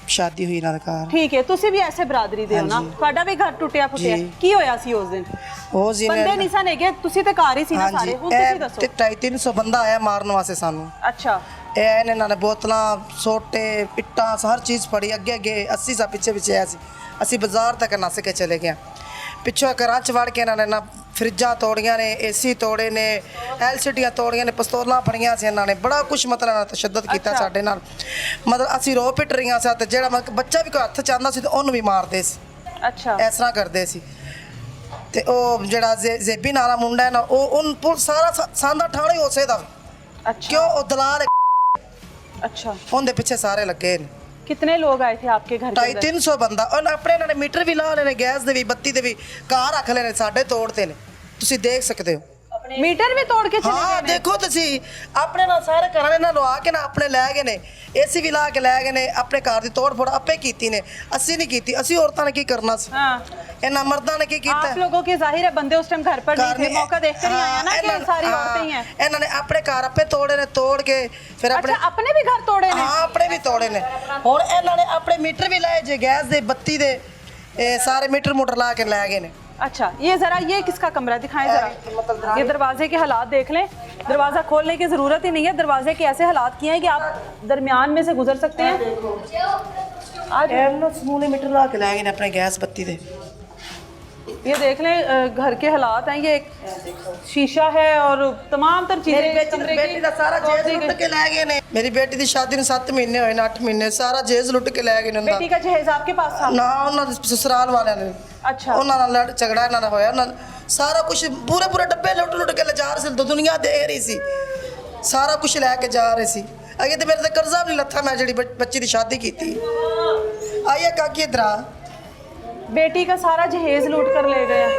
E: ਸ਼ਾਦੀ ਹੋਈ ਇਹਨਾਂ ਦੇ ਘਰ।
A: ਠੀਕ ਹੈ, ਤੁਸੀਂ ਵੀ ਐਸੇ ਬਰਾਦਰੀ ਦੇ ਹੋ ਨਾ, ਤੁਹਾਡਾ ਵੀ ਘਰ ਟੁੱਟਿਆ ਫੁੱਟਿਆ। ਕੀ ਹੋਇਆ ਸੀ ਉਸ ਦਿਨ?
E: ਉਹ ਜੀ
A: ਬੰਦੇ ਨਹੀਂ ਸਨ ਹੈਗੇ, ਤੁਸੀਂ ਤੇ ਘਰ ਹੀ ਸੀ ਨਾ
E: ਹਾਂਜੀ,
A: ਸਾਰੇ, ਹੁਣ ਤੁਸੀਂ
E: ਇਹ
A: ਦੱਸੋ।
E: ਤੇ 250 ਬੰਦਾ ਆਇਆ ਮਾਰਨ ਵਾਸਤੇ ਸਾਨੂੰ।
A: ਅੱਛਾ,
E: ਇਹ ਇਹਨਾਂ ਨੇ ਬੋਤਲਾਂ, ਸੋਟੇ, ਇੱਟਾਂ, ਹਰ ਚੀਜ਼ ਫੜੀ, ਅੱਗੇ ਅੱਗੇ 80 ਸਾ ਪਿੱਛੇ ਪਿੱਛੇ ਆਇਆ ਸੀ। ਅਸੀਂ ਬਾਜ਼ਾਰ ਤੱਕ ਨੱਸ ਕੇ ਚਲੇ ਗਏ। ਪਿੱਛੋਂ ਘਰਾਂ 'ਚ ਵੜ ਕੇ ਇਹਨਾਂ ਨੇ ਨਾ ਫਰਿੱਜਾਂ ਤੋੜੀਆਂ ਨੇ, ਏਸੀ ਤੋੜੇ ਨੇ, ਐਲਸੀਡੀਆਂ ਤੋੜੀਆਂ ਨੇ, ਪਿਸਤੌਲਾਂ ਫੜੀਆਂ ਸੀ ਇਹਨਾਂ ਨੇ, ਬੜਾ ਕੁਝ ਮਤਲਬ ਇਹਨਾਂ ਨੇ ਤਸ਼ੱਦਦ ਕੀਤਾ
A: ਅੱਛਾ।
E: ਸਾਡੇ ਨਾਲ। ਮਤਲਬ ਅਸੀਂ ਰੋ ਪਿੱਟ ਰਹੀਆਂ ਸੀ ਤੇ ਜਿਹੜਾ ਬੱਚਾ ਵੀ ਕੋਈ ਹੱਥ 'ਚ ਆਉਂਦਾ ਸੀ ਤੇ ਉਹਨੂੰ ਵੀ ਮਾਰਦੇ ਸੀ,
A: ਅੱਛਾ,
E: ਇਸ ਤਰ੍ਹਾਂ ਕਰਦੇ ਸੀ। ਤੇ ਉਹ ਜਿਹੜਾ ਜ਼ੇਬੀ ਨਾਲਾ ਮੁੰਡਾ ਹੈ ਨਾ, ਉਹ ਪੁਲਿਸ ਸਾਰਾ ਸਾਂਦਾ ਠਾਣਾ ਹੀ ਉਸੇ ਦਾ,
A: ਅੱਛਾ,
E: ਕਿਉਂ ਉਹ ਦਲਾਲ ਹੈ,
A: ਅੱਛਾ।
E: ਉਹਦੇ ਪਿੱਛੇ ਸਾਰੇ ਲੱਗੇ ਨੇ।
A: कितने लोग आए थे आपके घर के अंदर?
E: 250 ਬੰਦਾ, ਉਹਨਾਂ ਆਪਣੇ ਇਹਨਾਂ ਨੇ ਮੀਟਰ ਵੀ ਲਾ ਲਏ ਨੇ, ਗੈਸ ਦੇ ਵੀ, ਬੱਤੀ ਦੇ ਵੀ, ਕਾਰ ਰੱਖ ਲਏ ਨੇ, ਸਾਡੇ ਤੋੜਤੇ ਨੇ, ਤੁਸੀਂ ਦੇਖ ਸਕਦੇ ਹੋ।
A: मीटर भी तोड़ के चले
E: ਹਾਂ
A: गए ने?
E: ਦੇਖੋ ਤੁਸੀਂ, ਆਪਣੇ ਨਾਲ ਸਾਰੇ ਘਰਾਂ ਦੇ ਨਾਲ ਲਵਾ ਕੇ ਨਾ ਆਪਣੇ ਲੈ ਗਏ ਨੇ, ਏਸੀ ਵੀ ਲਾ ਕੇ ਲੈ ਗਏ ਨੇ, ਆਪਣੇ ਘਰ ਦੀ ਤੋੜ ਫੋੜ ਆਪੇ ਕੀਤੀ ਨੇ, ਅਸੀਂ ਨਹੀਂ ਕੀਤੀ। ਅਸੀਂ ਔਰਤਾਂ ਨੇ ਕੀ ਕਰਨਾ ਸੀ,
A: हाँ,
E: ਇਹਨਾਂ ਮਰਦਾਂ ਨੇ ਕੀ ਕੀਤਾ?
A: आप लोगों के जाहिर है बंदे उस टाइम घर पर नहीं थे, मौका देख कर ही आया ना कि
E: ਇਹਨਾਂ-
A: सारी
E: ਹਾਂ,
A: औरतें ही हैं।
E: ਇਹਨਾਂ ਨੇ ਆਪਣੇ ਘਰ ਆਪੇ ਤੋੜੇ ਨੇ, ਤੋੜ ਕੇ ਫਿਰ ਆਪਣੇ
A: अच्छा, अपने भी घर तोड़े ने?
E: ਹਾਂ ਆਪਣੇ ਵੀ ਤੋੜੇ ਨੇ। ਹੁਣ ਇਹਨਾਂ ਨੇ ਆਪਣੇ ਮੀਟਰ ਵੀ ਲਾਏ ਜੇ, ਗੈਸ ਦੇ, ਬੱਤੀ ਦੇ, ਇਹ ਸਾਰੇ ਮੀਟਰ ਮੋਟਰ ਲਾ ਕੇ ਲੈ ਗਏ ਨੇ।
A: अच्छा, ये जरा, ये किसका कमरा दिखाएं जरा, ये दरवाजे के हालात देख लें। दरवाजा खोलने की जरूरत ही नहीं है, दरवाजे के ऐसे हालात किए हैं कि आप दरमियान में से गुजर सकते हैं। आज
E: ਇਹਨਾਂ ਸਮੂਲੇ ਮੀਟਰ ਲਾ ਕੇ ਲੈ ਗਏ ਨੇ ਆਪਣੇ ਗੈਸ ਬੱਤੀ ਦੇ।
A: ये देख लें, घर के हालात हैं, ये एक शीशा है और तमाम तर
E: ਮੇਰੀ
A: चीजें कमरे
E: ਬੇਟੀ ਦਾ ਸਾਰਾ ਜੇਜ਼ ਲੁੱਟ ਕੇ ਲੈ ਗਏ ਨੇ। ਮੇਰੀ ਬੇਟੀ ਦੀ ਸ਼ਾਦੀ ਨੂੰ 7 ਮਹੀਨੇ ਹੋਏ ਨੇ, 8 ਮਹੀਨੇ, ਸਾਰਾ ਜੇਜ਼ ਲੁੱਟ ਕੇ ਲੈ ਗਏ ਨੇ ਉਹਦਾ।
A: बेटी का जहेज आपके पास था?
E: ਨਾ ਉਹਨਾਂ ਦੇ ਸਸੁਰਾਲ ਵਾਲਿਆਂ ਨੇ,
A: अच्छा,
E: ਉਹਨਾਂ ਨਾਲ ਲੜ ਝਗੜਾ ਇਹਨਾਂ ਦਾ ਹੋਇਆ। ਉਹਨਾਂ ਸਾਰਾ ਕੁਝ ਪੂਰੇ ਪੂਰੇ ਡੱਬੇ ਲੁੱਟ ਲੁੱਟ ਕੇ ਲਿਜਾ ਰਹੇ ਸੀ, ਦੁਨੀਆ ਦੇ ਰਹੀ ਸੀ, ਸਾਰਾ ਕੁਝ ਲੈ ਕੇ ਜਾ ਰਹੇ ਸੀ। ਅਗੇ ਤੇ ਮੇਰੇ ਤੇ ਕਰਜ਼ਾ ਵੀ ਨਹੀਂ ਲੱਥਾ, ਮੈਂ ਜਿਹੜੀ ਬੱਚੀ ਦੀ ਸ਼ਾਦੀ ਕੀਤੀ। ਆਈਏ ਕਾਕੀ ਇਧਰ ਆ।
A: बेटी का सारा जहेज लूट कर ले गया।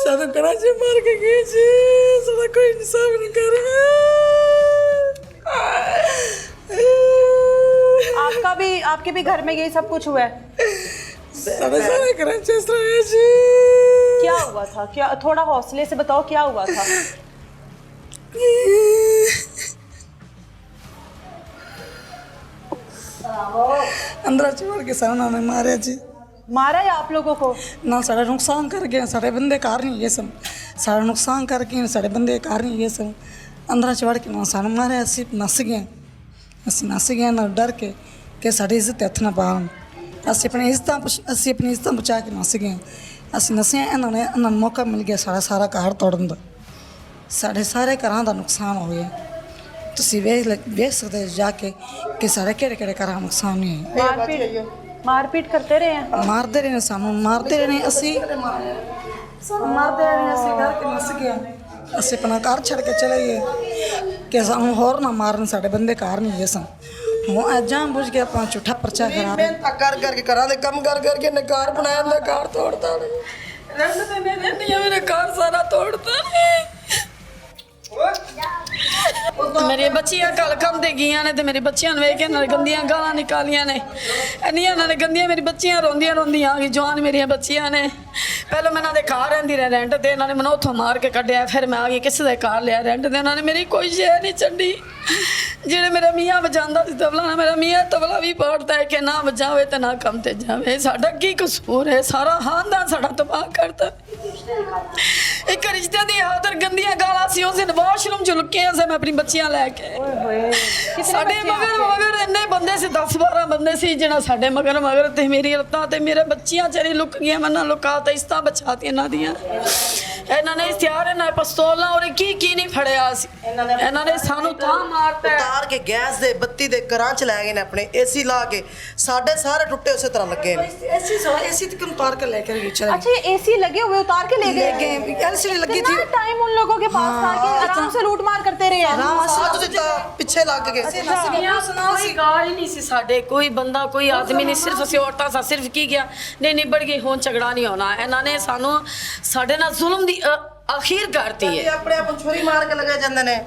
E: सारा कराची मार के गए जी, सारा कोई इंसाफ नहीं कर
A: आपके भी घर में यही सब कुछ हुआ है?
E: सारे कराची इस तरह है जी।
A: क्या हुआ था? क्या, थोड़ा हौसले से बताओ क्या हुआ था?
F: अंदर चिमड़ के सामने में मारे जी,
A: मारा है आप लोगों को?
F: ना साढ़े नुकसान कर गए, साढ़े बंदे कार नहीं ये सब, साढ़े नुकसान करके साढ़े बंदे कार नहीं ये सब, अंदर चिमड़ के ना सानू मारे, असी नस गए ना डर के साड़ी इज्जत हथ ना पान, असी अपनी इज्जत बचा के नस गए। असी नसे इन्होंने मौका मिल गया सारा घर तोड़न का, साढ़े सारे घरों का नुकसान हो गया। ਤੁਸੀਂ ਵੇਖ ਸਕਦੇ ਜਾ ਕੇ ਕਿ ਸਾਰੇ ਕਿਹੜੇ ਘਰਾਂ ਨੁਕਸਾਨ ਨਹੀਂ ਹੈ।
A: मारपीट करते रहे हैं?
F: ਮਾਰਦੇ ਰਹੇ ਨੇ ਸਾਨੂੰ, ਮਾਰਦੇ ਰਹੇ ਨੇ, ਅਸੀਂ ਮਾਰਦੇ ਰਹੇ ਨੇ, ਅਸੀਂ ਡਰ ਕੇ ਨਸ ਗਏ, ਅਸੀਂ ਆਪਣਾ ਘਰ ਛੱਡ ਕੇ ਚਲੇ ਗਏ ਕਿ ਸਾਨੂੰ ਹੋਰ ਨਾ ਮਾਰਨ, ਸਾਡੇ ਬੰਦੇ ਘਰ ਨਹੀਂ ਗਏ ਸਨ। ਹੁਣ ਅੱਜ ਜਾਣ ਬੁੱਝ ਕੇ ਆਪਾਂ ਝੂਠਾ ਪਰਚਾ ਕਰਾ ਰਹੇ।
E: ਮਿਹਨਤ ਕਰ ਕਰਕੇ ਘਰਾਂ ਦੇ ਕੰਮ ਕਰ ਕਰਕੇ ਨੇ ਘਰ ਬਣਾਇਆ, ਨਾ ਘਰ ਤੋੜਦਾ ਨੇ।
F: ਰਹਿਣ ਤੇ ਮੈਂ ਰਹਿੰਦੀ ਆ, ਮੇਰੇ ਘਰ ਸਾਰਾ ਤੋੜਤਾ ਨੇ। ਮੇਰੀਆਂ ਬੱਚੀਆਂ ਕੱਲ ਕੰਮ ਤੇ ਗਈਆਂ ਨੇ ਤੇ ਮੇਰੇ ਬੱਚਿਆਂ ਨੂੰ ਵੇਖ ਕੇ ਨਾਲ ਗੰਦੀਆਂ ਗਾਲਾਂ ਨਿਕਾਲੀਆਂ ਨੇ, ਇੰਨੀਆਂ ਨਾਲ ਗੰਦੀਆਂ। ਮੇਰੀ ਬੱਚੀਆਂ ਰੋਂਦੀਆਂ ਰੋਂਦੀਆਂ ਆ ਗਈ, ਜਵਾਨ ਮੇਰੀਆਂ ਬੱਚੀਆਂ ਨੇ। ਪਹਿਲਾਂ ਮੈਂ ਇਹਨਾਂ ਦੇ ਘਰ ਰਹਿੰਦੀ ਰਹੀ ਰੈਂਟ ਤੇ, ਇਹਨਾਂ ਨੇ ਮੈਨੂੰ ਉੱਥੋਂ ਮਾਰ ਕੇ ਕੱਢਿਆ। ਫਿਰ ਮੈਂ ਆ ਗਈ ਕਿਸੇ ਦੇ ਘਰ ਲਿਆ ਰੈਂਟ ਤੇ, ਇਹਨਾਂ ਨੇ ਮੇਰੀ ਕੋਈ ਸ਼ੈ ਨਹੀਂ ਛੱਡੀ। ਜਿਹੜੇ ਮੇਰਾ ਮੀਆਂ ਵਜਾਉਂਦਾ ਸੀ ਤਬਲਾ ਨਾ, ਮੇਰਾ ਮੀਆਂ ਤਬਲਾ ਵੀ ਪਾੜਦਾ ਹੈ ਕਿ ਨਾ ਵਜਾਵੇ ਤੇ ਨਾ ਕੰਮ ਤੇ ਜਾਵੇ। ਸਾਡਾ ਕੀ ਕਸੂਰ ਹੈ? ਸਾਰਾ ਖਾਨਦਾਨ ਸਾਡਾ ਤਬਾਹ ਕਰਤਾ। ਇੱਕ ਰਿਸ਼ਤੇ ਦੀ ਖਾਤਰ ਗੰਦੀਆਂ ਗਾਲਾਂ ਸੀ। ਉਸ ਦਿਨ ਵਾਸ਼ਰੂਮ ਚ ਲੁੱਕੇ ਸੀ ਮੈਂ ਆਪਣੀ ਬੱਚੀਆਂ ਲੈ ਕੇ। ਸਾਡੇ ਮਗਰ ਇੰਨੇ ਬੰਦੇ ਸੀ, 10-12 ਬੰਦੇ ਸੀ ਜਿਹੜਾ ਸਾਡੇ ਮਗਰ ਤੇ ਮੇਰੀ ਲੱਤਾਂ ਤੇ ਮੇਰੇ ਬੱਚੀਆਂ ਚਰੀ ਲੁੱਕ ਗਈਆਂ। ਮੈਂ ਨਾ ਲੁਕਾਤਾ, ਇਸਤਾ ਬਚਾਤੀ ਇਹਨਾਂ ਦੀਆਂ। ਇਹਨਾਂ ਨੇ ਹਥਿਆਰ, ਇਹਨਾਂ ਨੇ ਪਿਸਤੌਲਾਂ ਔਰ ਕੀ ਨਹੀਂ ਫੜਿਆ ਸੀ। ਇਹਨਾਂ ਨੇ ਸਾਨੂੰ ਤਾਂ ਮਾਰਤਾ।
E: ਉਤਾਰ ਕੇ ਗੈਸ ਦੇ ਬੱਤੀ ਦੇ ਘਰਾਂ ਚ ਲੈ ਗਏ ਨੇ, ਆਪਣੇ ਏਸੀ ਲਾ ਕੇ। ਸਾਡੇ ਸਾਰੇ ਟੁੱਟੇ ਉਸੇ ਤਰ੍ਹਾਂ ਲੱਗੇ ਨੇ।
F: ऐसी तक उतार कर लेकर गई चले
A: अच्छा, ये एसी लगे हुए उतार के ले गए?
F: एलसीडी लगी थी।
A: कितना टाइम उन लोगों के पास था कि आराम से लूट मार करते रहे हैं?
E: ਸਾਥ ਦਿੱਤਾ, ਪਿੱਛੇ ਲੱਗ ਗਏ।
F: कोई कार ही नहीं सी साडे, कोई बंदा कोई आदमी नहीं, सिर्फ ਅਸੀਂ ਔਰਤਾਂ ਸਾਂ। ਸਿਰਫ ਕੀ ਗਿਆ ਨਹੀਂ ਨਿਬੜ ਗਈ, ਹੁਣ ਝਗੜਾ ਨਹੀਂ ਹੋਣਾ। ਇਹਨਾਂ ਨੇ ਸਾਨੂੰ ਸਾਡੇ ਨਾਲ ਜ਼ੁਲਮ ਦੀ ਅਖੀਰ ਕਰਤੀ
E: ਕਦੀ
F: ਹੈ।
E: ਆਪਣੇ ਆਪ ਨੂੰ ਛੁਰੀ ਮਾਰ ਕੇ ਲਗੇ ਜਾਂਦੇ ਨੇ,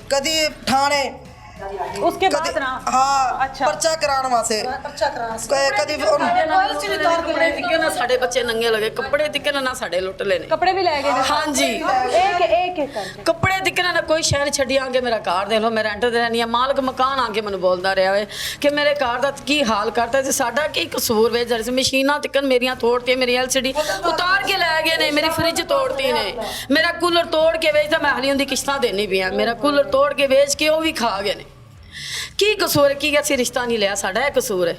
E: ਕਦੀ ਥਾਣੇ,
A: उसके बाद
E: ਕਦੀ
A: ना?
E: ਹਾਂ
A: अच्छा।
E: ਪਰਚਾ ਕਰਾਉਣ ਵਾਸਤੇ, ਕਦੀ
F: ਕੱਪੜੇ ਤਿੱਕੇ ਨਾ ਸਾਡੇ ਬੱਚੇ ਨੰਗੇ ਲਗੇ, ਕੱਪੜੇ ਤਿੱਕੇ ਨਾ ਸਾਡੇ ਲੁੱਟ ਲੈਣੇ।
A: कपड़े भी ले गए?
F: हाँ जी।
A: एक करके
F: ਕੱਪੜੇ ਤਿੱਕੇ ਨਾ ਕੋਈ ਸ਼ਹਿਰ ਛੱਡੀ ਆਂਗੇ। ਮੇਰਾ ਘਰ ਦੇਖ ਲਓ, ਮੈਂ ਰੈਂਟ ਤੇ ਰਹਿੰਦੀ ਆ। ਮਾਲਕ ਮਕਾਨ ਆ ਕੇ ਮੈਨੂੰ ਬੋਲਦਾ ਰਿਹਾ ਵੇ ਕਿ ਮੇਰੇ ਘਰ ਦਾ ਕੀ ਹਾਲ ਕਰਤਾ ਤੇ ਸਾਡਾ ਕੀ ਕਸੂਰ ਵੇ। ਜਦ ਮਸ਼ੀਨਾਂ ਤਿੱਕਨ ਮੇਰੀਆਂ ਤੋੜਤੀਆਂ, ਮੇਰੀ ਐਲਸੀਡੀ ਉਤਾਰ ਕੇ ਲੈ ਗਏ ਨੇ, ਮੇਰੀ ਫ੍ਰਿਜ ਤੋੜਤੀ ਨੇ, ਮੇਰਾ ਕੂਲਰ ਤੋੜ ਕੇ ਵੇਚਦਾ। ਮੈਂ ਹਲੀ ਉਹਦੀ ਕਿਸ਼ਤਾਂ ਦੇਣੀ ਪਈਆਂ। ਮੇਰਾ ਕੂਲਰ ਤੋੜ ਕੇ ਵੇਚ ਕੇ ਉਹ ਵੀ ਖਾ ਗਏ ਨੇ। ਕੀ ਕਸੂਰ ਹੈ? ਕੀ ਅਸੀਂ ਰਿਸ਼ਤਾ ਨਹੀਂ ਲਿਆ? ਸਾਡਾ ਇਹ ਕਸੂਰ ਹੈ?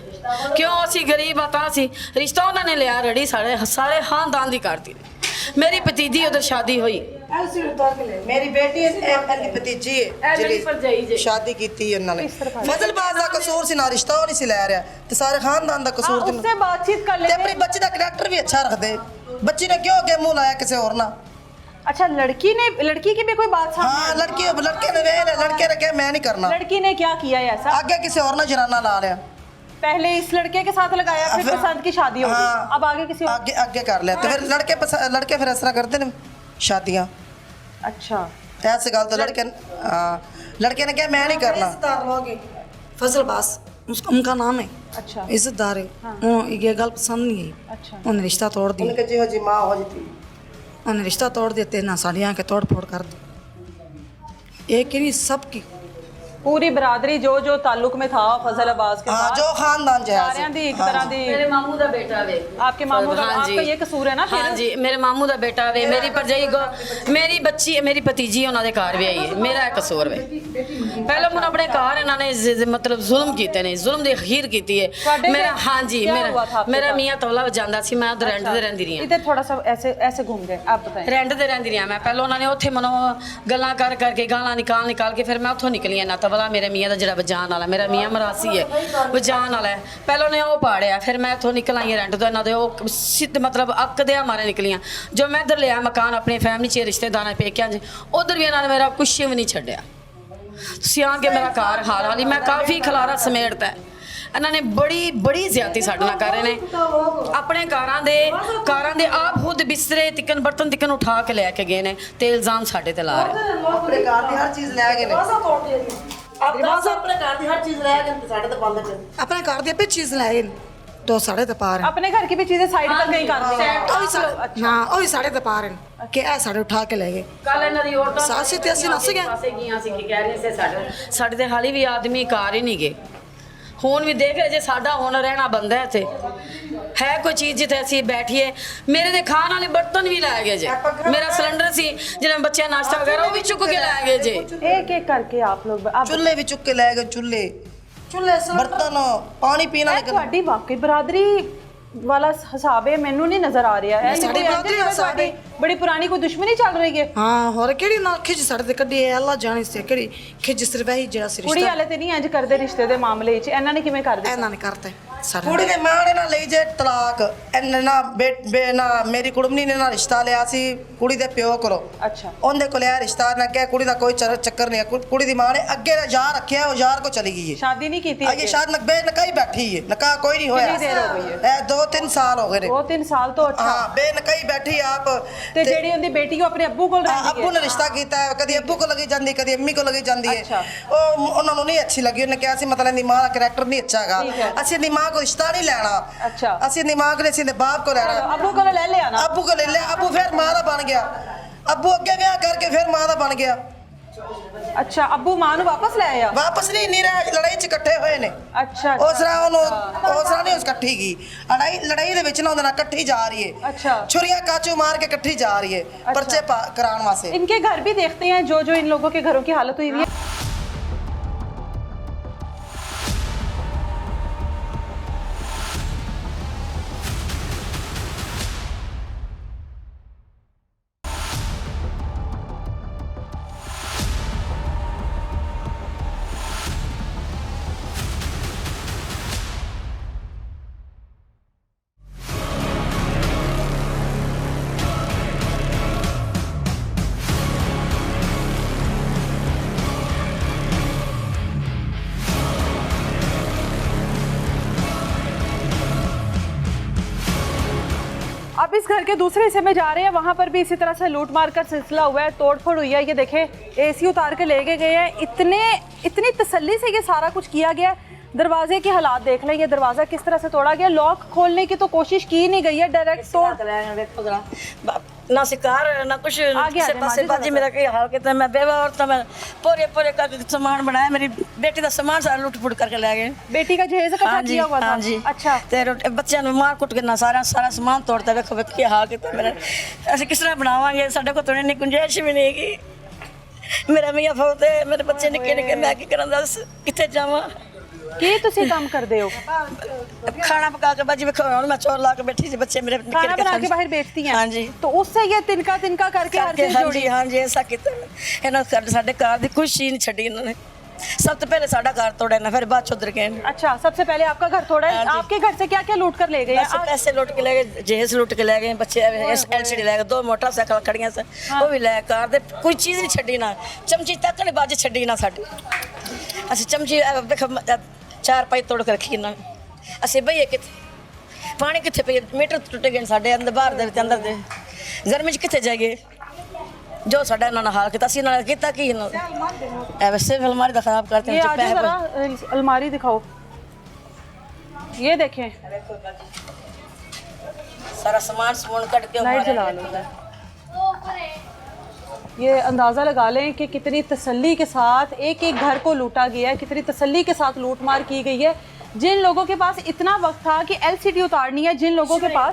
F: ਕਿਉਂ ਅਸੀਂ ਗਰੀਬ ਆ ਤਾਂ ਅਸੀਂ ਰਿਸ਼ਤਾ ਉਹਨਾਂ ਨੇ ਲਿਆ? ਰੜੀ ਸਾਡੇ ਸਾਰੇ ਖਾਨਦਾਨ ਦੀ ਕਰਤੀ ਨੇ। ਮੇਰੀ ਭਤੀਜੀ ਉਧਰ ਸ਼ਾਦੀ ਹੋਈ,
E: ਮੇਰੀ ਬੇਟੀ ਐਨੀ ਭਤੀਜੀ ਹੈ
F: ਮੇਰੀ ਭਰਜਾਈ ਜੇ।
E: ਸ਼ਾਦੀ ਕੀਤੀ ਉਹਨਾਂ ਨੇ। ਫਜ਼ਲਬਾਜ਼ ਦਾ ਕਸੂਰ ਸੀ ਨਾ, ਰਿਸ਼ਤਾ ਉਹ ਨਹੀਂ ਸੀ ਲੈ ਰਿਹਾ ਤੇ ਸਾਰੇ ਖਾਨਦਾਨ ਦਾ ਕਸੂਰ ਸੀ।
A: उससे बातचीत कर
E: ਤੇ ਆਪਣੀ
A: लेते।
E: ਬੱਚੀ ਦਾ ਕਰੈਕਟਰ ਵੀ ਅੱਛਾ ਰੱਖਦੇ। ਬੱਚੀ ਨੇ ਕਿਉਂ ਅੱਗੇ ਮੂੰਹ ਲਾਇਆ ਕਿਸੇ ਹੋਰ ਨਾਲ?
A: अच्छा, लड़की की भी कोई बात सामने?
E: ਹਾਂ ਲੜਕੇ ਨੇ ਵੇਖ ਲਿਆ, ਲੜਕੇ ਨੇ ਕਿਹਾ ਮੈਂ ਨਹੀਂ ਕਰਨਾ।
A: लड़की ने क्या किया है ऐसा?
E: ਅੱਗੇ ਕਿਸੇ ਹੋਰ ਨਾਲ ਜਨਾਨਾ ਲਾ ਲਿਆ।
A: पहले इस लड़के के साथ लगाया, फिर पसंद की शादी हो गई, अब आगे किसी और?
E: ਅੱਗੇ ਕਰ ਲਿਆ ਤੇ ਫਿਰ ਲੜਕੇ ਫਿਰ ਇਸ ਤਰ੍ਹਾਂ ਕਰਦੇ ਨੇ ਸ਼ਾਦੀਆਂ।
A: अच्छा,
E: ਐਸੇ ਗੱਲ ਤੋਂ ਲੜਕੇ ਨੇ ਕਿਹਾ ਮੈਂ ਨਹੀਂ ਕਰਨਾ।
F: फजलबाज उनका नाम है।
A: अच्छा,
F: इज्जतदार है। ये गल पसंद नहीं आई।
A: अच्छा।
F: उन्हें रिश्ता तोड़ दिया।
E: ਉਹਨੇ ਜਿਹੋ ਜੀ ਮਾਂ ਹੋ ਜਤੀ।
F: उन्हें रिश्ता तोड़ देते ना साड़ी आके तोड़ फोड़ कर दी। एक ही नहीं, सबकी
A: पूरी बरादरी जो ताल्लुक में था फजल अब्बास के
E: ਹਾਂ
A: साथ,
E: ਜੋ ਖਾਨਦਾਨ ਚ ਹੈ
A: सारियां दी एक तरह दी।
F: मेरे मामू का बेटा वे।
A: आपके मामू का,
F: हाँ जी।
A: आपका ये कसूर है ना फिर?
F: हाँ जी, मेरे मामू का बेटा वे। मेरी भरजाई मेरी बच्ची मेरी भतीजी उन्होंने घर भी आई है। मेरा कसूर वे। पहले मैं अपने घर इन्होंने मतलब जुल्म किए ने, जुल्म की अखीर की है मेरा। हाँ जी, मेरा मियाँ तबला वजांदा सी, मैं उधर रेंट ते रहंदी रही।
A: इधर थोड़ा सा ऐसे घूम गए, आप बताएं।
F: रेंट ते रहंदी रही मैं। पहले उन्होंने उत्थे मनो गल्लां कर करके गालां निकाल के फिर मैं उत्थों निकली। ना तबला मेरे मियाँ का वजान वाला, मेरा मियाँ मरासी है, वजान वाला है। पहले उन्हें वो पाड़िया, फिर मैं इतों निकल आई रेंट तो इन्होंने सिद्ध मतलब अकदे मारे निकलियाँ। जो मैं इधर लिया मकान अपनी फैमिली च रिश्तेदार पेकिया च, उधर भी इन्होंने मेरा कुछ भी नहीं छड्डिया। तुसीं आके मेरा घर हाल हाली मैं काफ़ी खलारा समेटता है। इन्होंने बड़ी ज्यादती साडे नाल कर रहे ने। अपने कारां दे आप खुद बिस्तरे तिकन बर्तन तिकन उठा के लैके गए ने ते इल्जाम साडे ते ला रहे।
E: ਆਪਣੇ ਘਰ ਦੀ ਹਰ ਚੀਜ਼ ਲੈ ਗਏ ਨੇ। ਆਪਣੇ ਘਰ ਦੀ ਹਰ ਚੀਜ਼ ਲੈ ਗਏ ਤੇ ਸਾਡੇ ਤੇ ਬੰਦ ਕਰ।
F: अपने घर दी पे चीज लाए तो साढ़े ते पार है।
A: अपने घर की भी चीजें साइड पर कहीं कर दी हैं।
F: हाँ वही साढ़े ते पार है कि ऐ साढ़े उठा के ले गए।
B: ਕੱਲ ਇਹਨਾਂ ਦੀ ਔਰਤਾਂ
F: ਸਾਸੀ ਤੇ ਅਸੀਂ ਨੱਸ ਗਏ।
B: ਪਾਸੇ ਗਈਆਂ ਸੀ ਕਿ ਕਹਿ ਰਹੀਆਂ ਸੀ ਸਾਡੇ
F: ਤੇ ਹਾਲੀ ਵੀ ਆਦਮੀ ਕਾਰ ਹੀ ਨਹੀਂ ਗਏ। ਹੁਣ ਵੀ ਦੇਖ ਜੇ ਸਾਡਾ ਹੁਣ ਰਹਿਣਾ ਬੰਦਾ ਇੱਥੇ ਹੈ ਕੋਈ ਚੀਜ਼ ਜਿੱਥੇ ਅਸੀਂ ਬੈਠੀਏ। ਮੇਰੇ ਦੇ ਖਾਣ ਵਾਲੇ ਬਰਤਨ ਵੀ ਲੈ ਗਏ ਜੇ। ਮੇਰਾ ਸਿਲੰਡਰ ਸੀ ਜਿਹਨਾਂ ਬੱਚਿਆਂ ਨਾਸ਼ਤਾ ਵਗੈਰਾ ਉਹ ਵੀ ਚੁੱਕ ਕੇ ਲੈ ਗਏ ਜੇ।
A: एक करके आप लोग
E: ਚੁੱਲ੍ਹੇ ਵੀ ਚੁੱਕ ਕੇ ਲੈ ਗਏ। ਚੁੱਲ੍ਹੇ ਬਰਤਨ ਪਾਣੀ ਪੀਣ ਵਾਲੇ
A: ਤੁਹਾਡੀ ਵਾਕਈ ਬਰਾਦਰੀ ਵਾਲਾ ਹਿਸਾਬ ਹੈ, ਮੈਨੂੰ ਨਹੀਂ ਨਜ਼ਰ ਆ ਰਿਹਾ ਹੈ।
F: ਸਾਡੀ ਬਰਾਦਰੀ ਦਾ ਹਿਸਾਬ ਹੈ।
A: ਬੜੀ ਪੁਰਾਣੀ ਕੋਈ ਦੁਸ਼ਮਣੀ ਚੱਲ ਰਹੀ ਹੈ।
F: ਹਾਂ ਹੋਰ ਕਿਹੜੀ ਨਾਲ ਖਿੱਚ ਸਾਡੇ ਤੇ ਕੱਢੀ ਹੈ ਅੱਲਾ ਜਾਣੇ ਸੀ ਕਿਹੜੀ ਖਿੱਚ ਸਿਰਫ ਇਹੀ ਜਿਹੜਾ
A: ਕੁੜੀ
F: ਰਿਸ਼ਤਾ
A: ਵਾਲੇ ਤੇ ਨਹੀਂ ਇੰਜ ਕਰਦੇ ਰਿਸ਼ਤੇ ਦੇ ਮਾਮਲੇ 'ਚ, ਇਹਨਾਂ ਨੇ ਕਿਵੇਂ ਕਰਦੇ?
F: ਇਹਨਾਂ ਨੇ ਕਰਤਾ
E: ਕੁੜੀ ਦੇ ਮਾਂ ਨੇ ਨਾ ਲਈ ਜੇ ਤਲਾਕ ਇਹਨੇ ਨਾ ਨਾ ਮੇਰੀ ਕੁੜਮਣੀ ਨੇ ਨਾ ਰਿਸ਼ਤਾ ਲਿਆ ਸੀ ਕੁੜੀ ਦੇ ਪਿਓ ਕੋਲੋਂ।
A: अच्छा
E: ਉਹਦੇ ਕੋਲ ਇਹ ਰਿਸ਼ਤਾ ਨਾ ਕਿ ਕੁੜੀ ਦਾ ਕੋਈ ਚੱਕਰ ਨਹੀਂ ਹੈ। ਕੁੜੀ ਦੀ ਮਾਂ ਨੇ ਅੱਗੇ ਯਾਰ ਰੱਖਿਆ, ਉਹ ਯਾਰ ਕੋ ਚਲੀ ਗਈ ਹੈ।
A: शादी नहीं की थी
E: ਅਜੇ ਸ਼ਾਇਦ ਨਕਬੇ ਨਕਾਈ ਬੈਠੀ ਹੈ, ਨਕਾ ਕੋਈ ਨਹੀਂ ਹੋਇਆ।
A: ਕਿੰਨੀ ਦੇਰ ਹੋ ਗਈ ਹੈ?
E: ਇਹ 2-3 ਸਾਲ ਹੋ ਗਏ ਨੇ।
A: 2-3 साल तो अच्छा
E: ਹਾਂ ਬੇਨਕਾਈ ਬੈਠੀ ਆਪ
A: ਤੇ ਜਿਹੜੀ ਉਹਦੀ ਬੇਟੀ ਉਹ ਆਪਣੇ ਅੱਬੂ ਕੋਲ ਰਹਿੰਦੀ
E: ਅੱਬੂ ਨੇ ਰਿਸ਼ਤਾ ਕੀਤਾ ਹੈ, ਕਦੀ ਅੱਬੂ ਕੋ ਲੱਗੀ ਜਾਂਦੀ, ਕਦੀ ਅੰਮੀ ਕੋ ਲੱਗੀ ਜਾਂਦੀ ਹੈ।
A: ਅੱਛਾ।
E: ਉਹ ਉਹਨਾਂ ਨੂੰ ਨਹੀਂ ਅੱਛੀ ਲੱਗੀ, ਉਹਨੇ ਕਿਹਾ ਸੀ ਮਤਲਬ ਇਹਦੀ ਮਾਂ ਦਾ ਕਰੈਕਟਰ ਨਹੀਂ ਅੱਛਾ ਹੈਗਾ,
A: ਠੀਕ ਹੈ।
E: ਅਸੀਂ ਇਹਦੀ ਮਾਂ ਕੋ ਰਿਸ਼ਤਾ ਨਹੀਂ ਲੈਣਾ,
A: अच्छा
E: ਅਸੀਂ ਇਹਦੀ ਮਾਂ ਕੋਲ ਅਸੀਂ ਇਹਦੇ ਬਾਪ ਕੋ ਲੈਣਾ।
A: अबू को ले ले आना।
E: ਅੱਬੂ ਕੋ ਲੈ ਲਿਆ, ਅੱਬੂ ਫਿਰ ਮਾਂ ਦਾ ਬਣ ਗਿਆ। ਅੱਬੂ ਅੱਗੇ ਵਿਆਹ ਕਰਕੇ ਫਿਰ ਮਾਂ ਦਾ ਬਣ ਗਿਆ।
A: अच्छा अबू मां ਨੂੰ ਵਾਪਸ ਲੈ ਆਇਆ।
E: ਵਾਪਸ ਨਹੀਂ ਲੜਾਈ 'ਚ ਇਕੱਠੇ ਹੋਏ ਨੇ।
A: अच्छा
E: ਉਸ ਤਰ੍ਹਾਂ ਉਹਨੂੰ ਉਸ ਤਰ੍ਹਾਂ ਨਹੀਂ ਉਸ ਇਕੱਠੀ ਗਈ, ਲੜਾਈ ਦੇ ਵਿੱਚ ਨਾ ਉਹਦੇ ਨਾਲ ਇਕੱਠੀ ਜਾ ਰਹੀ ਹੈ।
A: अच्छा
E: छुरिया काचू मार के इकट्ठी जा रही है पर्चे कराने वास्ते।
A: इनके घर भी देखते हैं जो जो इन लोगों के घरों की हालत हुई हुई है। अब इस घर के दूसरे हिस्से में जा रहे हैं, वहाँ पर भी इसी तरह से लूट मार का सिलसिला हुआ है, तोड़फोड़ हुई है। ये देखें एसी उतार के ले गए हैं, इतनी तसल्ली से ये सारा कुछ किया गया है। दरवाजे के हालात देख लें, ये दरवाज़ा किस तरह से तोड़ा गया, लॉक खोलने की तो कोशिश की नहीं गई है, डायरेक्ट तोड़
G: ना शिकार ना कुछ
A: आगे
G: से पासे बाजी मेरा कई हाल के मैं बेवा और मैं पूरे पूरे का सामान बनाया, मेरी बेटी का सामान सारा लुट फुट करके ले गए।
A: बेटी का जहेज इकट्ठा किया हुआ था।
G: हाँ जी
A: अच्छा
G: ते बच्चों ने मार कुट के ना सारा सामान तोड़ता देखो की हाल के मेरा ऐसे किस तरह बनावांगे, साडे को तो नहीं गुंजाइश भी नहीं की। मेरा मियां फौत है, मेरे बच्चे निक्के निक्के, मैं की करा दस किथे जावां
A: की तुसी काम करदे हो?
G: खाना पका के बाजी वेखो मैं चोर ला के बैठी सी, बच्चे मेरे निक्के
A: खाना बना के बाहर बेचती हैं।
G: हाँ जी
A: तो उससे ये तिनका तिनका करके हर चीज
G: हाँ
A: जोड़ी।
G: जी हाँ जी ऐसा किया इन्होंने साढ़े घर की कुछ चीज नहीं छड़ी इन्होंने। सब तो पहले साड़ा घर तोड़ा ना, फिर बाद उधर गए।
A: अच्छा सबसे पहले आपका घर तोड़ा है।
G: हाँ जी।
A: आपके घर से क्या क्या लूट कर ले गए?
G: बस पैसे लूट के ले गए, जहेज लूट के ले गए, बच्चे एलसीडी ले गए, 2 मोटरसाइकिल खड़ियां से वो भी ले कार दे, कोई चीज नहीं छड़ी ना, चमची तक नहीं बाजी छड़ी ना साडी। असि चमची देखो 4 तोड़ के रखी ना, असि बईए किथे पानी किथे पे मीटर टुट गए साडे अंदर बाहर दे अंदर दे गर्मी च किथे जाएंगे जो साडा इन्होंने हाल किया असी इन्होंने किया कि वैसे अलमारी दा खराब करते
A: ये
G: हैं।
A: आगे जरा अलमारी दिखाओ, ये देखें
G: सारा सामान कट के
A: लाइट जला लो। ये अंदाज़ा लगा लें कि कितनी तसल्ली के साथ एक एक घर को लूटा गया है, कितनी तसल्ली के साथ लूट मार की गई है। जिन लोगों के पास इतना वक्त था कि एलसीडी उतारनी है, जिन लोगों के पास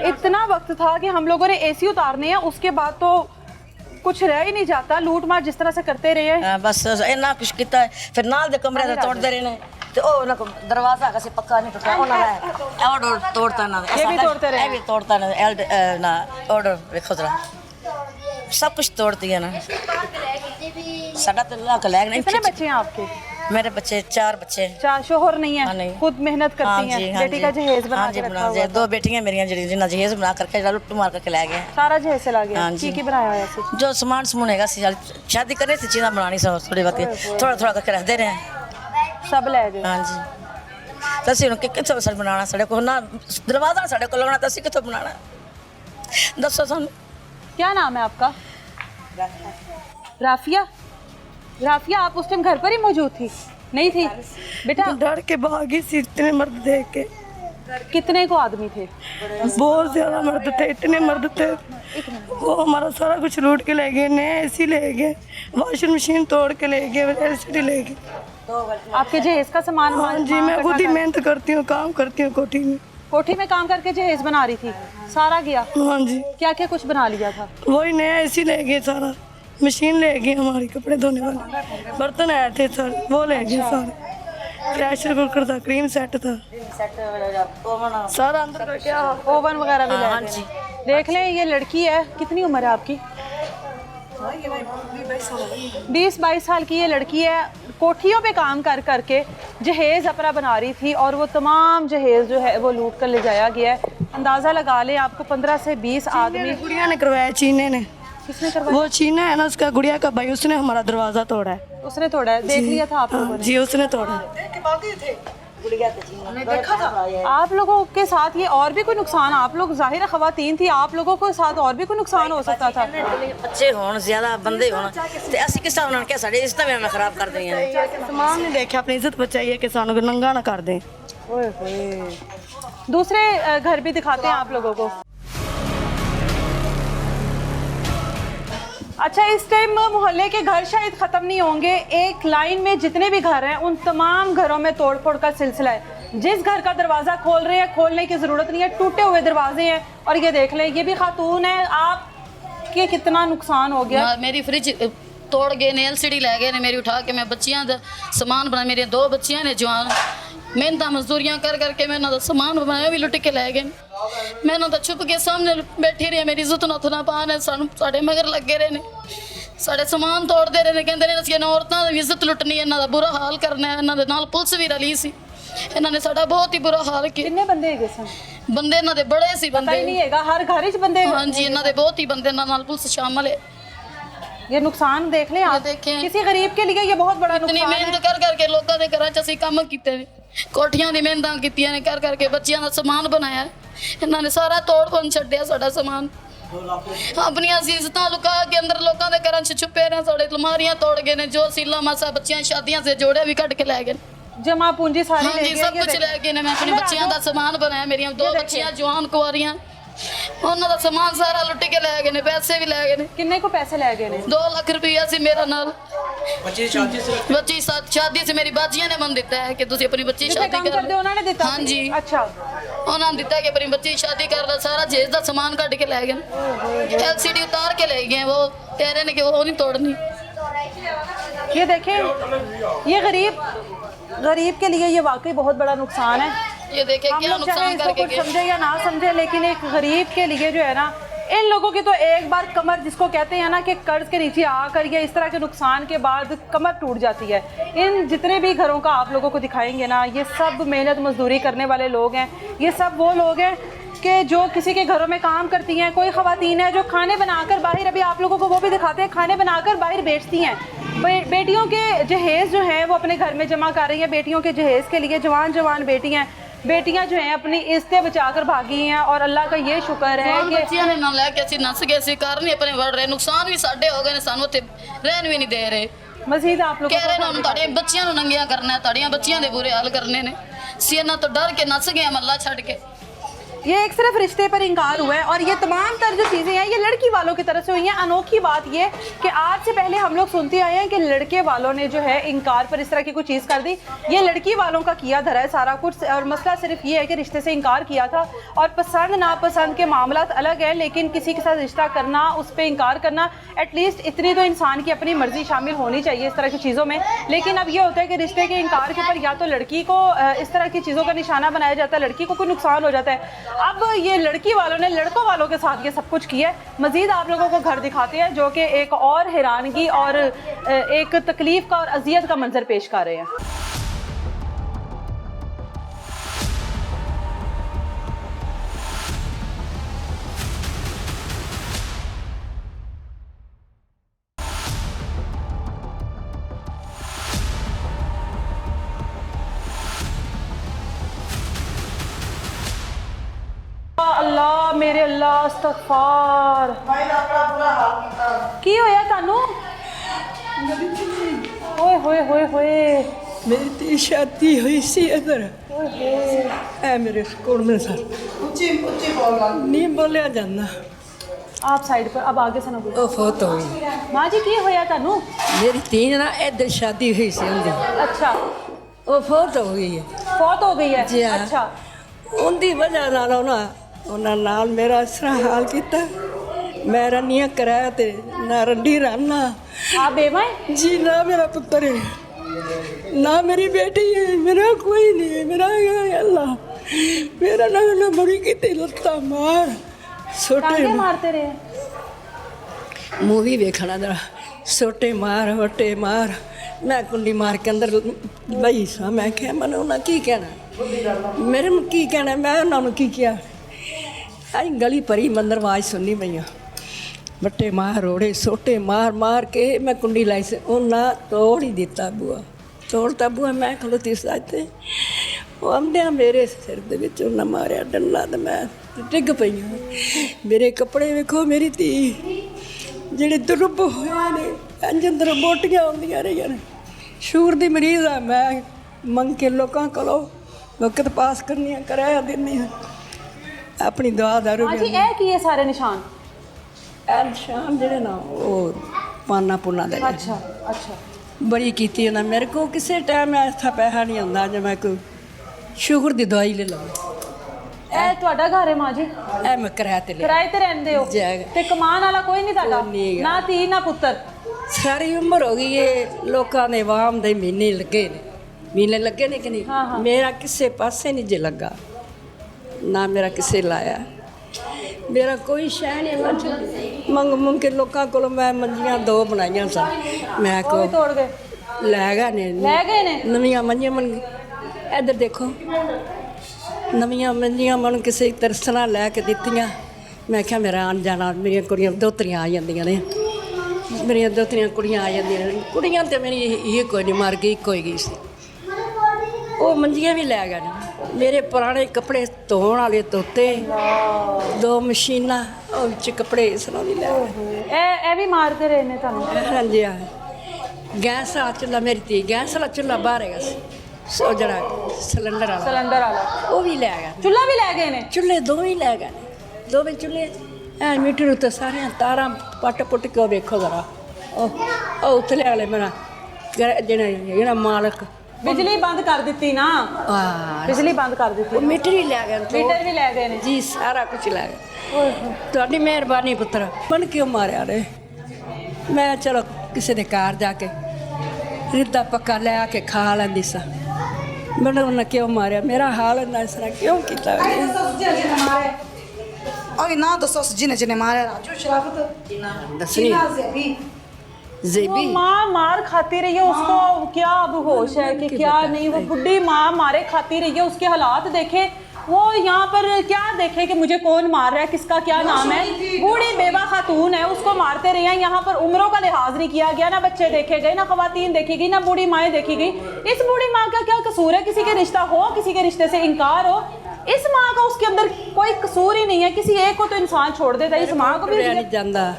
A: इतना वक्त था कि हम लोगों ने एसी उतारने हैं, उसके बाद तो कुछ रह ही नहीं जाता। लूट मार जिस तरह से करते रहे हैं।
G: बस इन्ना कुछ किया है, फिर नाल दे कमरे दे तोड़ते रहे ने ते ओ ना दरवाजा का से पक्का नहीं टूटा ओना है और तोड़ता ना,
A: ये भी तोड़ते रहे,
G: ये भी तोड़ता ना, एल ना ऑर्डर देखो जरा सब कुछ तोड़ती है ना। साडा तो लाख लैग नहीं।
A: कितने बच्चे हैं आपके?
G: मेरे बच्चे 4 बच्चे।
A: 4 शोहर नहीं
G: हाँ,
A: है,
G: नहीं।
A: खुद मेहनत करती हैं। बेटी का जहेज बना के रखा हुआ था।
G: 2 बेटियां मेरियां जिन्ना जहेज बना करके लुट मार करके ले गए।
A: सारा जहेज चला गया।
G: हाँ जी।
A: की बनाया हुआ ऐसे?
G: जो सामान समून हैगा सी शादी करने से चीज़ां बनानी सब थोड़ी बहुत थोड़ा थोड़ा करके रखते रहे।
A: सब ले गए।
G: हाँ जी तो असीं हुण कित्थों सर बनाना, साढ़े को ना दरवाजा साढ़े को लगना, तो असीं कित्थों बनाना दसो सानूं।
A: क्या नाम है आपका? राफिया। राफिया आप उस टाइम घर पर ही मौजूद थी? नहीं थी बेटा?
H: डर के भागी सी, इतने मर्द देख के।
A: कितने को आदमी थे?
H: बहुत ज्यादा मर्द थे, इतने मर्द थे। वो हमारा सारा कुछ लूट के ले गए, नया एसी ले गए, वॉशिंग मशीन तोड़ के ले गए, एलसीडी ले गए।
A: आपके जहेज का सामान?
H: हाँ जी मैं खुद ही मेहनत करती हूँ, काम करती हूँ कोठी में।
A: कोठी में काम करके जहेज बना रही थी, सारा गया?
H: हाँ जी
A: क्या क्या कुछ बना लिया था?
H: वही नया एसी ले गए, सारा मशीन ले गए, हमारी कपड़े धोने वाले बर्तन आए थे सर वो ले गए सारे, प्रेशर कुकर था, क्रीम सेट था, सारा अंदर का क्या
A: ओवन वगैरह भी ले
G: हाँ
A: गए।
G: जी।
A: देख लें ये लड़की है, कितनी उम्र है आपकी? 20-22 साल की ये लड़की है। कोठियों पे काम कर करके जहेज़ अपना बना रही थी और वो तमाम जहेज़ जो है वो लूट कर ले जाया गया है। अंदाज़ा लगा लें आपको 15 से 20 आदमी।
H: गुड़िया ने करवाया, चीने ने।
A: किसने करवाया?
H: वो चीना है ना, उसका गुड़िया का भाई, उसने हमारा दरवाजा तोड़ा है।
A: उसने तोड़ा है, देख लिया था आप लोगों ने?
H: जी उसने तोड़ा।
A: आप लोगों के साथ ये और भी कोई नुकसान, आप लोग जाहिर है खवातीन थी, आप लोगों के साथ और भी कोई नुकसान हो सकता था?
G: ਬੱਚੇ ਹੋਣ ਜ਼ਿਆਦਾ ਬੰਦੇ ਹੋਣ ਤੇ ਅਸੀਂ ਕਿਸ ਤਰ੍ਹਾਂ ਉਹਨਾਂ ਨੂੰ ਕਿ ਸਾਡੇ ਇਸ ਤਰ੍ਹਾਂ ਵੀ ਖਰਾਬ ਕਰ ਦਈਆਂ
H: समान नहीं देखा, अपनी इज्जत बचाई है कि सानू नंगा ना कर दें।
A: ओए होए। दूसरे घर भी दिखाते हैं आप लोगों को। अच्छा, इस टाइम मोहल्ले के घर शायद ख़त्म नहीं होंगे, एक लाइन में जितने भी घर हैं उन तमाम घरों में तोड़ फोड़ का सिलसिला है। जिस घर का दरवाज़ा खोल रहे हैं, खोलने की ज़रूरत नहीं है, टूटे हुए दरवाजे हैं। और ये देख लें, ये भी खातून है, आपके कितना नुकसान हो गया।
I: मेरी फ्रिज तोड़ गए ने, LCD लै गए ने मेरी उठा के, मैं बच्चियां दा समान बना, मेरी 2 बच्चियां ने जवान, मेहनत मजदूरियां कर करके मैं इन्हां दा समान बनाया भी लुट के लै गए। मैं इन्हां दा छुप के सामने बैठी रही, मेरी इज्जत नथ ना पान है, साडे मगर लगे रहे ने, साडे समान तोड़ते रहे ने, कहंदे ने असीं औरतां दी इज्जत लुटनी है, इन्हां दा बुरा हाल करना है। इन्हां दे नाल पुलिस भी रली सी, इन्हां ने साडा बहुत ही बुरा हाल किया।
A: कितने बंदे है सन?
I: बंदे इन्हां दे बड़े सी
A: पता
I: बंदे,
A: ही नहीं हैगा, हर घर च बंदे।
I: हाँ जी, इन्हां दे बहुत ही बंदे, इन्हां नाल पुलिस शामिल है।
A: ये नुकसान देख लें आप,
I: देखें।
A: किसी गरीब के लिए ये बहुत बड़ा
I: इतनी
A: नुकसान
I: मेहनत
A: है।
I: कर करके लोगों के घरां च असीं काम कीते ने, कोठियां दी मेहनतां कीतियां ने, कर करके बच्चियां दा समान बनाया, इन्हां ने सारा तोड़ भन्न छड्डिया साडा समान। अपनी इज्जतां लुका के अंदर लोगों के घरां च छुपे रहे, साडे अलमारियां तोड़ गए ने, जो सीला मासा बच्चियां शादियां से जोड़े भी कट के लै गए।
A: जमा पूंजी सारी
I: हाँ
A: ले
I: जी,
A: गए,
I: सब
A: ये
I: कुछ
A: देख।
I: लै गए ने। मैं अपनी बच्चियां दा समान बनाया, मेरियां 2 बच्चियां जवान कुआरियां, उन्हां दा समान सारा लुट के लै गए ने, पैसे भी लै गए ने।
A: किन्ने को पैसे ले गए ने?
I: 2 लाख रुपया सी मेरा नाल। बच्ची शादी से मेरी बाजियां ने मन दिता है कि तुसी अपनी बच्ची
A: जिसने
I: शादी
A: काम
I: कर
A: कर दे उन्होंने दिता?
I: हाँ जी,
A: अच्छा।
I: उन्होंने दिता कि अपनी बच्ची शादी कर ला, सारा जेज का समान कट के ले गए, LCD उतार के ले गए। वो कह रहे हैं कि वो नहीं तोड़नी।
A: ये देखें, ये गरीब के लिए ये वाकई बहुत बड़ा नुकसान है।
I: ये देखे
A: हम
I: क्या
A: लोग चाहे
I: नुकसान
A: इसको
I: करके
A: कुछ
I: गए।
A: समझे या ना समझे, लेकिन एक गरीब के लिए जो है ना, इन लोगों की तो एक बार कमर, जिसको कहते हैं ना कि कर्ज के नीचे आकर या इस तरह के नुकसान के बाद कमर टूट जाती है। इन जितने भी घरों का आप लोगों को दिखाएंगे ना, ये सब मेहनत मजदूरी करने वाले लोग हैं। ये सब वो लोग हैं कि जो किसी के घरों में काम करती हैं। कोई ख़वातीन है जो खाने बनाकर बाहर, अभी आप लोगों को वो भी दिखाते हैं, खाने बनाकर बाहर बेचती हैं। बेटियों के जहेज़ जो हैं वो अपने घर में जमा कर रही हैं। बेटियों के जहेज़ के लिए जवान बेटियां जो हैं अपनी इज्जतें बचाकर भागी हैं। और अल्लाह का ये शुक्र है कि
I: बच्चियां ने ना लेके असीं नस गए, असीं घर नहीं अपने वड़ रहे, नुकसान भी साडे हो गए ने, सानू उत्थे रहन भी नहीं दे रहे।
A: मज़ीद आप लोग
I: कह रहे ने तुहाडियां बच्चियां नूं नंगियां करना है, तुहाडियां बच्चियां दे बुरे हाल करने ने। असीं इन्हां तो डर के नस गए मल्ला छड्ड के।
A: ये एक सिर्फ रिश्ते पर इनकार हुआ है और ये तमाम तर जो चीज़ें हैं ये लड़की वालों की तरफ से हुई हैं। अनोखी बात ये कि आज से पहले हम लोग सुनते आए हैं कि लड़के वालों ने जो है इनकार पर इस तरह की कोई चीज़ कर दी। ये लड़की वालों का किया धरा है सारा कुछ। और मसला सिर्फ ये है कि रिश्ते से इनकार किया था और पसंद नापसंद के मामला अलग है, लेकिन किसी के साथ रिश्ता करना, उस पर इनकार करना, एटलीस्ट इतनी तो इंसान की अपनी मर्जी शामिल होनी चाहिए इस तरह की चीज़ों में। लेकिन अब ये होता है कि रिश्ते के इनकार के ऊपर या तो लड़की को इस तरह की चीज़ों का निशाना बनाया जाता है, लड़की को कोई नुकसान हो जाता है। अब ये लड़की वालों ने लड़कों वालों के साथ ये सब कुछ किया है। मज़ीद आप लोगों को घर दिखाते हैं जो कि एक और हैरानगी और एक तकलीफ का और अजियत का मंजर पेश कर रहे हैं। अल्लाह मेरे अल्लाह, इस्तगफार। की होया तानू? ओए होए होए होए,
J: मेरी ती शादी हुई सी इधर ऐ मेरे कोल में सर
E: ਉੱਚੀ ਬੋਲਣਾ।
J: नहीं बोलिया जाना।
A: आप साइड पर, अब आगे से ना बोलो।
J: ਉਹ ਫੌਤ ਹੋ ਗਈ
A: माँ जी की होया तानू?
J: मेरी ती ना इधर शादी हुई सी उनकी,
A: अच्छा,
J: ਉਹ ਫੌਤ ਹੋ ਗਈ ਹੈ।
A: फौत हो गई है।
J: जी हाँ।
A: अच्छा,
J: ਉਹਦੀ ਵਜ੍ਹਾ ਨਾਲ ਉਹਨਾਂ ਨਾਲ ਮੇਰਾ ਇਸ ਤਰ੍ਹਾਂ ਹਾਲ ਕੀਤਾ। ਮੈਂ ਰੰਨੀਆਂ ਕਰਾਇਆ ਤੇ ਨਾ ਰੰਡੀ ਰਾਨਾ
A: आप बेवा है?
J: जी, ना मेरा पुत्र है ना मेरी बेटी है, मेरा कोई नहीं है। मेरा अल्लाह मेरा ना बड़ी की लत्ता मार सोटे
A: टांगे मारते रहे।
J: मूवी देखना जरा, सोटे मार वटे मार ਮੈਂ ਕੁੰਡੀ ਮਾਰ ਕੇ ਅੰਦਰ ਬਈ ਸਾਂ। ਮੈਂ ਕਿਹਾ ਮੈਨੂੰ ਉਹਨਾਂ ਕੀ ਕਹਿਣਾ, ਮੇਰੇ ਨੂੰ ਕੀ ਕਹਿਣਾ, ਮੈਂ ਉਹਨਾਂ ਨੂੰ ਕੀ ਕਿਹਾ। ਅਸੀਂ ਗਲੀ ਭਰੀ ਮੰਦਰ ਆਵਾਜ਼ ਸੁਣਨੀ ਪਈਆਂ, ਬੱਟੇ ਮਾਰ ਰੋੜੇ ਸੋਟੇ ਮਾਰ ਮਾਰ ਕੇ ਮੈਂ ਕੁੰਡੀ ਲਾਈ ਸੀ। ਉਹਨਾਂ ਤੋੜ ਹੀ ਦਿੱਤਾ ਬੂਆ, ਤੋੜਤਾ ਬੂਆ। ਮੈਂ ਖਲੋਤੀ ਸਾਂ ਤੇ ਉਹ ਆਉਂਦਿਆਂ ਮੇਰੇ ਸਿਰ ਦੇ ਵਿੱਚ ਉਹਨਾਂ ਮਾਰਿਆ ਡੰਡਾ ਤੇ ਮੈਂ ਡਿੱਗ ਪਈ ਹਾਂ। ਮੇਰੇ ਕੱਪੜੇ ਵੇਖੋ, ਮੇਰੀ ਧੀ ਜਿਹੜੇ ਦੁਰਬ ਹੋਏ ਨੇ, ਇੰਜ ਅੰਦਰ ਬੋਟੀਆਂ ਆਉਂਦੀਆਂ ਰਹੀਆਂ ਨੇ। ਸ਼ੂਗਰ ਦੀ ਮਰੀਜ਼ ਆ ਮੈਂ, ਮੰਗ ਕੇ ਲੋਕਾਂ ਕੋਲੋਂ ਵਕਤ ਪਾਸ ਕਰਨੀਆਂ, ਕਰਾਇਆ ਦਿੰਦੀ ਹਾਂ ਆਪਣੀ ਦਵਾ ਦਾਰੂ।
A: हाँ जी, ਇਹ ਕੀ ਹੈ ਸਾਰੇ ਨਿਸ਼ਾਨ?
J: ਐਨ ਸ਼ਾਮ ਜਿਹੜੇ ਨਾ ਉਹ ਪਾਨਾ ਪੁੰਨਾ ਦੇ ਨੇ।
A: ਅੱਛਾ ਅੱਛਾ।
J: ਬੜੀ ਕੀਤੀ ਉਹਨਾਂ ਮੇਰੇ ਕੋਲ। ਕਿਸੇ ਟਾਈਮ ਐਸਾ ਪੈਸਾ ਨਹੀਂ ਹੁੰਦਾ ਜੇ ਮੈਂ ਕੋਈ ਸ਼ੂਗਰ ਦੀ ਦਵਾਈ ਲੈ ਲਵਾਂ।
A: ਇਹ ਤੁਹਾਡਾ ਘਰ ਹੈ ਮਾਂ ਜੀ?
J: ਇਹ ਮੈਂ ਕਿਰਾਏ ਤੇ ਲਿਆ।
A: ਕਿਰਾਏ ਤੇ ਰਹਿੰਦੇ ਹੋ
J: ਜੈ।
A: ਤੇ ਕਮਾਉਣ ਵਾਲਾ ਕੋਈ ਨਹੀਂ ਤੁਹਾਡਾ?
J: ਕੋਈ ਨਹੀਂ ਹੈਗਾ।
A: ਨਾ ਧੀ ਨਾ ਪੁੱਤਰ?
J: ਸਾਰੀ ਉਮਰ ਹੋ ਗਈ ਏ, ਲੋਕਾਂ ਦੇ ਵਾਮ ਦੇ ਮਹੀਨੇ ਲੱਗੇ ਨੇ, ਮਹੀਨੇ ਲੱਗੇ ਨੇ ਕਿ ਨਹੀਂ। ਮੇਰਾ ਕਿਸੇ ਪਾਸੇ ਨਹੀਂ ਜੇ ਲੱਗਾ, ਨਾ ਮੇਰਾ ਕਿਸੇ ਲਾਇਆ। ਮੇਰਾ ਕੋਈ ਸ਼ੈ ਨਹੀਂ। ਮੰਗ ਮੰਗ ਕੇ ਲੋਕਾਂ ਕੋਲੋਂ ਮੈਂ ਮੰਜੀਆਂ 2 ਬਣਾਈਆਂ ਸਨ। ਮੈਂ
A: ਉਹ ਵੀ
J: ਕੋ
A: ਤੋੜ ਗਏ?
J: ਲੈ ਗਏ ਨੇ,
A: ਲੈ ਗਏ ਨੇ
J: ਨਵੀਆਂ ਮੰਜੀਆਂ ਬਣ ਗਈ। ਇੱਧਰ ਦੇਖੋ, ਨਵੀਆਂ ਮੰਜੀਆਂ ਮਨ ਕਿਸੇ ਤਰਸਣਾ ਲੈ ਕੇ ਦਿੱਤੀਆਂ। ਮੈਂ ਕਿਹਾ ਮੇਰਾ ਆਉਣ ਜਾਣਾ, ਮੇਰੀਆਂ ਕੁੜੀਆਂ ਦੋਤਰੀਆਂ ਆ ਜਾਂਦੀਆਂ ਨੇ, ਮੇਰੀਆਂ ਦੋਤਰੀਆਂ ਕੁੜੀਆਂ ਆ ਜਾਂਦੀਆਂ ਨੇ। ਕੁੜੀਆਂ ਤੇ ਮੇਰੀ ਇਹ ਕੋਈ ਨਹੀਂ, ਮਰ ਗਈ, ਇੱਕੋ ਹੀ ਗਈ ਸੀ। ਉਹ ਮੰਜੀਆਂ ਵੀ ਲੈ ਗਏ ਨੇ। ਮੇਰੇ ਪੁਰਾਣੇ ਕੱਪੜੇ ਧੋਣ ਵਾਲੇ ਧੋਤੇ, 2 ਮਸ਼ੀਨਾਂ, ਉਹ ਵਿੱਚ ਕੱਪੜੇ ਇਸ ਤਰ੍ਹਾਂ ਵੀ ਲੈ ਗਏ।
A: ਇਹ ਵੀ ਮਾਰਦੇ ਰਹੇ ਨੇ ਤੁਹਾਨੂੰ?
J: ਹਾਂਜੀ ਆ ਗੈਸ ਵਾਲਾ ਚੁੱਲ੍ਹਾ, ਮੇਰੀ ਧੀ ਗੈਸ ਵਾਲਾ ਚੁੱਲ੍ਹਾ ਬਾਹਰ ਹੈਗਾ ਸੀ, ਉਹ ਜਿਹੜਾ ਸਿਲੰਡਰ ਵਾਲਾ,
A: ਸਿਲੰਡਰ ਵਾਲਾ,
J: ਉਹ ਵੀ ਲੈ ਗਏ।
A: ਚੁੱਲ੍ਹਾ ਵੀ ਲੈ ਗਏ ਨੇ?
J: ਚੁੱਲ੍ਹੇ 2 ਹੀ ਲੈ ਗਏ, 2 ਚੁੱਲ੍ਹੇ। ਐ ਮੀਟਰ ਉੱਤੇ ਸਾਰੀਆਂ ਤਾਰਾਂ ਪੱਟ ਪੁੱਟ ਕੇ ਉਹ ਵੇਖੋ ਜ਼ਰਾ, ਉਹ ਉਤਲੇ ਵਾਲੇ ਮੇਰਾ ਜਿਹੜਾ ਮਾਲਕ।
A: ਬਿਜਲੀ ਬੰਦ ਕਰ ਦਿੱਤੀ ਨਾ? ਬਿਜਲੀ ਬੰਦ ਕਰ ਦਿੱਤੀ।
J: ਉਹ ਮੀਟਰ ਹੀ ਲੈ ਗਏ,
A: ਮੀਟਰ ਵੀ ਲੈ ਗਏ ਨੇ
J: ਜੀ, ਸਾਰਾ ਕੁਝ ਲੈ ਗਏ। ਤੁਹਾਡੀ ਮਿਹਰਬਾਨੀ ਪੁੱਤਰ। ਬਣ ਕਿਉਂ ਮਾਰਿਆ ਰੇ? ਮੈਂ ਚਲੋ ਕਿਸੇ ਦੇ ਘਰ ਜਾ ਕੇ ਰਿੱਧਾ ਪੱਕਾ ਲੈ ਆ ਕੇ ਖਾ ਲੈਂਦੀ ਸਾਂ। ਮੈਨੂੰ ਉਹਨਾਂ ਕਿਉਂ ਮਾਰਿਆ? ਮੇਰਾ ਹਾਲ ਇੰਨਾ ਇਸ ਤਰ੍ਹਾਂ ਕਿਉਂ ਕੀਤਾ?
E: अभी ना दसो जिन्हें मारे राजू शराफत
J: दसनी
A: वो माँ मार खाती रही है, उसको क्या अब होश है कि क्या नहीं। वो बुढ़ी माँ मारे खाती रही है, उसके हालात देखे। वो यहाँ पर क्या देखे कि मुझे कौन मार रहा है, किसका क्या नाम है। बूढ़ी बेवा खातून है, उसको मारते रहे हैं। यहाँ पर उम्रों का लिहाज नहीं किया गया, ना बच्चे देखे गए, ना खवातीन देखी गई, ना बूढ़ी माएँ देखी गई। इस बूढ़ी माँ का क्या कसूर है? किसी के रिश्ता हो, किसी के रिश्ते से इनकार हो, इस माँ का उसके अंदर कोई कसूर ही नहीं है। किसी एक को तो इंसान छोड़ देता है, इस माँ को भी
J: नहीं जाता।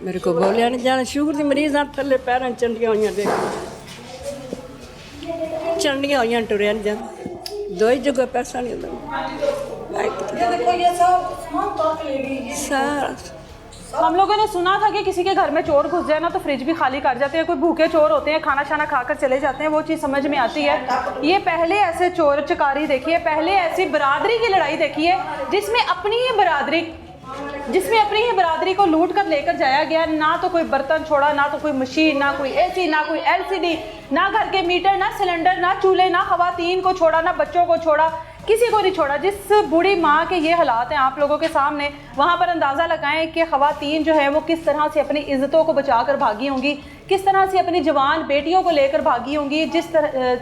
J: मेरे को बोलिया नहीं जाना। शुगर की मरीज आ थले पैर चंडियां हुई, देख चंडियां हुई, टुरिया नहीं जाता। 2 ही जगह पैसा नहीं होता।
A: हम लोगों ने सुना था कि किसी के घर में चोर घुस जाए ना तो फ्रिज भी खाली कर जाते हैं, कोई भूखे चोर होते हैं, खाना शाना खाकर चले जाते हैं। वो चीज़ समझ में आती है। ये पहले ऐसे चोर चकारी देखी है, पहले ऐसी बरादरी की लड़ाई देखी है जिसमें अपनी ही बरादरी को लूट कर लेकर जाया गया। ना तो कोई बर्तन छोड़ा, ना तो कोई मशीन, ना कोई एसी, ना कोई एलसीडी, ना घर के मीटर, ना सिलेंडर, ना चूल्हे, ना खवातीन को छोड़ा, ना बच्चों को छोड़ा, किसी को नहीं छोड़ा। जिस बूढ़ी माँ के ये हालात हैं आप लोगों के सामने, वहाँ पर अंदाज़ा लगाएं कि खवातीन जो है वो किस तरह से अपनी इज़्ज़तों को बचा कर भागी होंगी, किस तरह से अपनी जवान बेटियों को लेकर भागी होंगी। जिस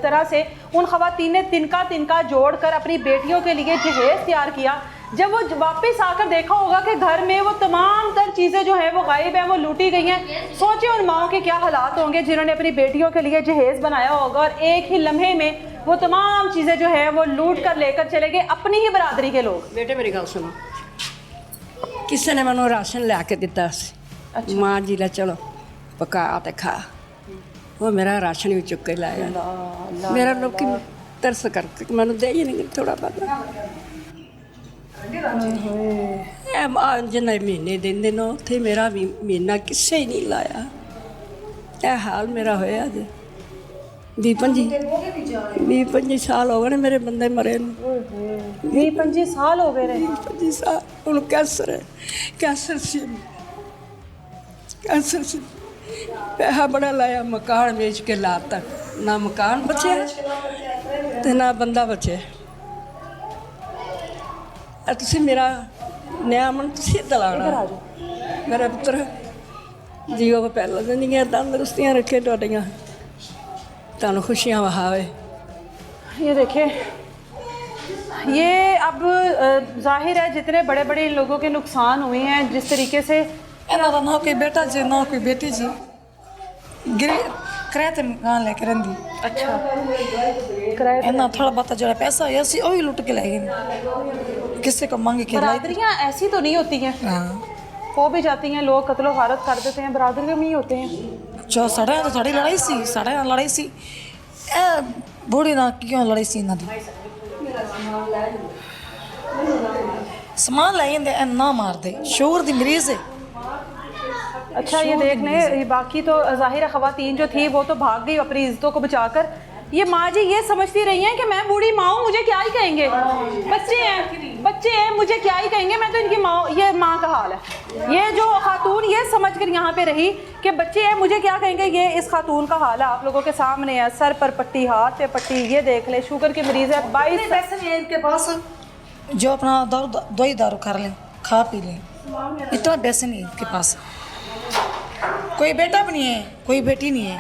A: तरह से उन खवातीन ने तिनका तिनका जोड़ कर अपनी बेटियों के लिए जहेज़ तैयार किया। जब वो वापस आकर देखा होगा कि घर में वो तमाम तर चीज़ें जो हैं वो गायब हैं, वो लूटी गई हैं। सोचिए उन माओं के क्या हालात होंगे जिन्होंने अपनी बेटियों के लिए जहेज़ बनाया होगा और एक ही लम्हे में वो तमाम चीज़ें जो है वो लूट कर लेकर चले गए, अपनी ही बरादरी के लोग।
J: बेटे मेरी गल सुनो, किसी ने मैंने राशन लै के दिता। अच्छा। माँ जी ला चलो पका ते खा, वो मेरा राशन भी चुक के लाया। मेरा लोग तरस करके मैंने दे ही नहीं थोड़ा बहुत। जिन्हें महीने देंदे ने उत्थे मेरा भी महीना किसे ही नहीं लाया। यह हाल मेरा होया अज 20-25 साल हो गए मेरे बंदे मरे।
A: 20-25 साल हो गए?
J: 20-25 साल। हूँ कैंसर है, कैंसर से पैसा बड़ा लाया, मकान बेच के लाता। ना मकान बचे तो ना बंदा बचे। तुसी मेरा नया मन तुसी दलाना। मेरा पुत्र जीओ पहला जिंदगी तंदुरुस्तियां रखे तुहाडियां। ਤੁਹਾਨੂੰ ਖੁਸ਼ੀਆਂ ਵਹਾਵੇ।
A: ये देखिए, ये अब जाहिर है जितने बड़े बड़े इन लोगों के नुकसान हुए हैं, जिस तरीके से
F: ਇਹਨਾਂ ਦਾ ਨਾ ਕੋਈ ਬੇਟਾ ਜੀ ਨਾ ਕੋਈ ਬੇਟੀ ਜੀ ਕਿਰਾਏ ਤੇ ਮਕਾਨ ਲੈ ਕੇ ਰਹਿੰਦੀ।
A: अच्छा किराए
F: ਇਹਨਾਂ ਥੋੜਾ ਬਹੁਤਾ ਜਿਹੜਾ ਪੈਸਾ ਹੋਇਆ ਸੀ ਉਹ ਵੀ ਲੁੱਟ ਕੇ ਲੈ ਗਏ ਨੇ, ਕਿਸੇ को ਮੰਗ ਕੇ ਲਾਈ।
A: बरादरियाँ ऐसी तो नहीं होती हैं,
F: ਹਾਂ
A: हो भी जाती हैं, लोग कत्लो गारत कर देते हैं, बरादरी में ही होते हैं।
F: ਜੋ ਸਾਡੇ ਨਾਲ ਸਾਡੀ ਲੜਾਈ ਸੀ, ਸਾਡੇ ਨਾਲ ਲੜਾਈ ਸੀ, ਇਹ ਬੁੜੀ ਨਾਲ ਕਿਉਂ ਲੜਾਈ ਸੀ ਇਹਨਾਂ ਦੀ? ਸਮਾਨ ਲੈ ਜਾਂਦੇ, ਇਹ ਨਾ ਮਾਰਦੇ, ਸ਼ੂਗਰ ਦੀ ਮਰੀਜ਼ ਹੈ।
A: अच्छा ये देख लें, बाकी तो ज़ाहिर है ख़वातीन जो थी वो तो भाग गई अपनी इज़्ज़तों को बचाकर। ये माँ जी ये समझती रही हैं कि मैं बूढ़ी माँ हूँ, मुझे क्या ही कहेंगे, बच्चे हैं मुझे क्या ही कहेंगे, मैं तो इनकी माँ। ये माँ का हाल है। ये जो खातून ये समझ कर यहाँ पे रही कि बच्चे हैं मुझे क्या कहेंगे, ये इस खातून का हाल है आप लोगों के सामने है। सर पर पट्टी, हाथ पे पट्टी, ये देख ले, शुगर की मरीज़ है। 22
F: पैसे नहीं है इनके पास जो अपना दवाई दारू कर लें, खा पी लें, इतना पैसे नहीं है इनके पास। कोई बेटा भी नहीं है, कोई बेटी नहीं है।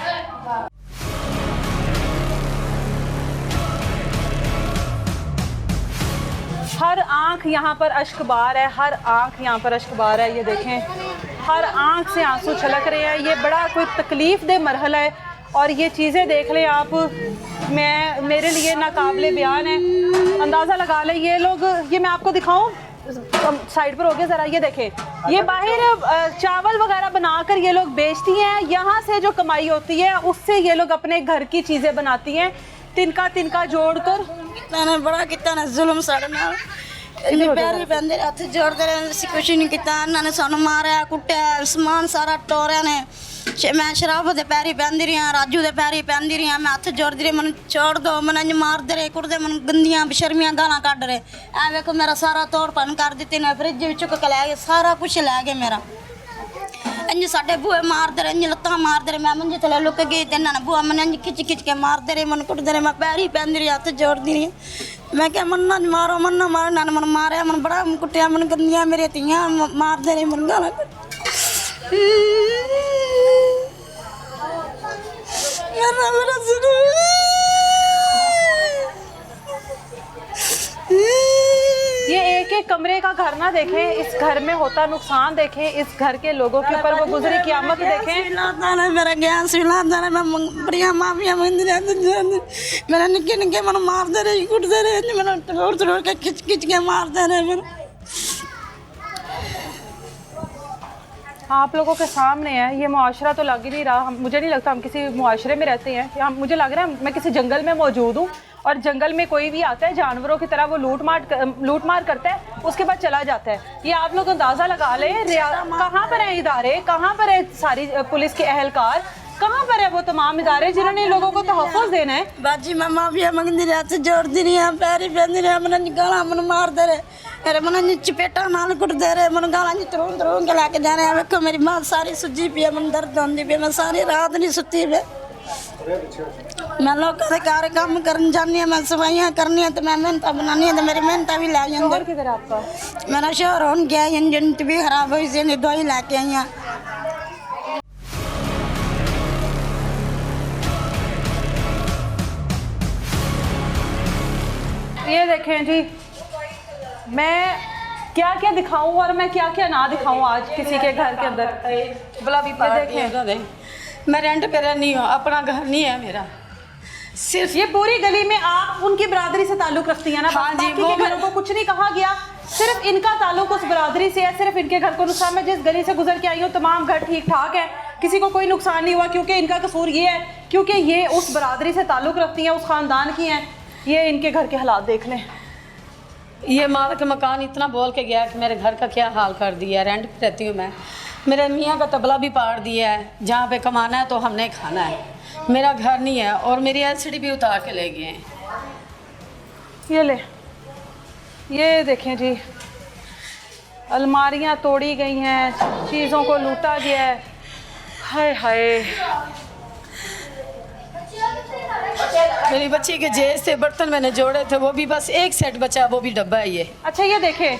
A: हर आंख यहाँ पर अश्कबार है, हर आंख यहाँ पर अश्कबार है। ये देखें, हर आंख से आंसू छलक रहे हैं। ये बड़ा कोई तकलीफ़ दे मरहला है और ये चीज़ें देख लें आप, मेरे लिए नाकाबिले बयान है। अंदाज़ा लगा लें ये लोग, ये मैं आपको दिखाऊं, साइड पर हो गया ज़रा, ये देखें, ये बाहर चावल वगैरह बनाकर ये लोग बेचती हैं। यहाँ से जो कमाई होती है उससे ये लोग अपने घर की चीज़ें बनाती हैं, तिनका तिनका जोड़कर।
G: मैंने बड़ा कितना ना जुल्म साढ़े नाल पैरी पैंदे हथ जोड़ते रहे, कुछ नहीं किया। इन्होंने सानू मारा कुटिया, समान सारा टोरिया ने। मैं शराब दे पैरी पैंदी रही, राजू दे पैरी पैंदी रही, मैं हथ जोड़ती रही, मैंने छोड़ दो, मैंने मारते रहे, कुटते, मैंने गंदियां बेशर्मियां गालां कढ़ रहे। ऐ वेखो मेरा सारा तोड़ भन कर दित्ते ने, फ्रिज भी चुक के लै गए, सारा कुछ लै गए मेरा। इंज साडे बूहे मारते रहे, इंज लत्तां मारते रहे, मैं मंजे थले लुक गई ते इन्होंने बूहा मैंने इंज खिच खिच के मारते रहे, मैंने कुटते रहे, मैं पैरी पैंदी रही, हथ जोड़ती रही। मैं क्या मन्ना मारो मन्ना मारो, इन्होंने मैंने मारे, मैंने बड़ा कुटिया, मैंने गंदियां मेरी तियां मारते रहे, मैंने गालां
A: ये एक एक कमरे का घर ना देखें, इस घर में होता नुकसान देखें, इस घर के लोगों के ऊपर वो गुजरी क़यामत देखें।
G: मेरा ज्ञान सिला मैं बड़िया माफिया मेरा निक्के निक्के मैंने मारते रहे, कुटते रहे, मैंने तोड़ तोड़ के खिच खिच के मारते रहे। मेरे
A: आप लोगों के सामने है, ये मुआशरा तो लग ही नहीं रहा। मुझे नहीं लगता हम किसी मुआशरे में रहते हैं। हम, मुझे लग रहा है मैं किसी जंगल में मौजूद हूँ और जंगल में कोई भी आता है जानवरों की तरह वो लूट मार करता है, उसके बाद चला जाता है। ये आप लोग अंदाज़ा लगा लें कहाँ पर हैं इदारे, कहाँ पर है सारी पुलिस के अहलकार, कहाँ पर है वो तमाम इदारे जिन्होंने लोगों को तहफ़्फ़ुज़ देना है।
G: बाजी मैं माफिया मंगती रही, हथ जोड़ती रही, पैरी पैंदी रही, मैंने गाला मैंने मारते रहे, अरे मैंने चपेटा नाल कुटते रहे, मैंने गाला तरों तरों के लैके जाने। वेखो मेरी मां सारी सुजी पी है, मैंने दर्द होंदी पी, मैं सारी रात नहीं सुती पे। मैं लोगों के घर काम करन जानी है, मैं सफाइयाँ करनी है, तो मैं मेहनत बनानी है, तो मेरी मेहनत भी लै जाती।
A: किधर आपका?
G: मेरा शोर होन गया, इंजन भी खराब हुई सी, दवाई लैके आई हैं।
A: ये देखें जी, मैं क्या क्या दिखाऊं और मैं क्या क्या ना दिखाऊं आज किसी के घर के अंदर।
J: भला भी पार
A: देखें,
J: मैं रेंट पे रहनी हूँ, अपना घर नहीं है मेरा।
A: सिर्फ ये पूरी गली में आप उनकी बरादरी से ताल्लुक रखती हैं ना?
J: हाँ जी,
A: बाकी के घरों को कुछ नहीं कहा गया, सिर्फ इनका ताल्लुक उस बरादरी से है, सिर्फ इनके घर को नुकसान। मैं जिस गली से गुजर के आई हूँ तमाम घर ठीक ठाक है, किसी को कोई नुकसान नहीं हुआ, क्योंकि इनका कसूर ये है क्योंकि ये उस बरादरी से ताल्लुक रखती हैं, उस ख़ानदान की हैं। ये इनके घर के हालात देख लें।
J: ये मालिक मकान इतना बोल के गया कि मेरे घर का क्या हाल कर दिया है। रेंट पे रहती हूँ मैं, मेरे मियाँ का तबला भी पाड़ दिया है, जहाँ पे कमाना है तो हमने खाना है, मेरा घर नहीं है, और मेरी एलसीडी भी उतार के ले गए हैं।
A: ये ले, ये देखें जी, अलमारियाँ तोड़ी गई हैं, चीज़ों को लूटा गया है। हाय हाय,
J: मेरी बच्ची के जेज से बर्तन मैंने जोड़े थे, वो भी बस एक सेट बचा, वो भी डब्बा है ये।
A: अच्छा ये देखें,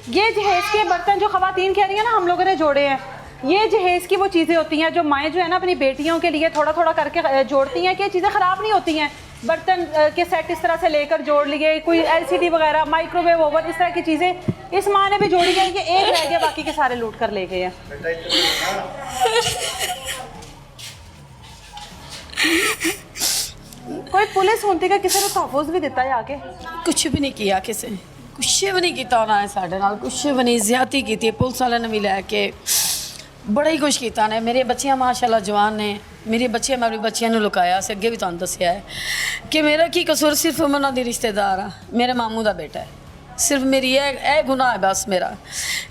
A: ये जहेज के बर्तन जो ख़वातीन कह रही हैं ना हम लोगों ने जोड़े हैं, ये जहेज़ की वो चीज़ें होती हैं जो माएँ जो है ना अपनी बेटियों के लिए थोड़ा थोड़ा करके जोड़ती हैं कि ये चीज़ें ख़राब नहीं होती हैं। बर्तन के सेट इस तरह से लेकर जोड़ लिए, कोई LCD वगैरह, माइक्रोवेव ओवन, इस तरह की चीज़ें इस माँ ने भी जोड़ी हैं कि एक रह गया, बाकी के सारे लूट कर ले गए हैं। कोई पुलिस होती का किसी ने तहफ़्फ़ुज़ भी दिता है आके?
J: कुछ भी नहीं किया किसी ने, कुछ भी नहीं किया उन्होंने साढ़े नाल, कुछ भी नहीं, ज़्यादती की पुलिस वाले ने भी लैके बड़ा ही कुछ किया ने। मेरे बच्चियां माशाल्लाह जवान ने, मेरे बच्चे मैं अपने बच्चियां नूं लुकाया से अगे भी तुहानूं दस्सिया है कि मेरा की कसूर, सिर्फ मैं उन्हां दी रिश्तेदार हाँ, मेरे मामू दा बेटा है, सिर्फ मेरी ए गुनाह है बस मेरा।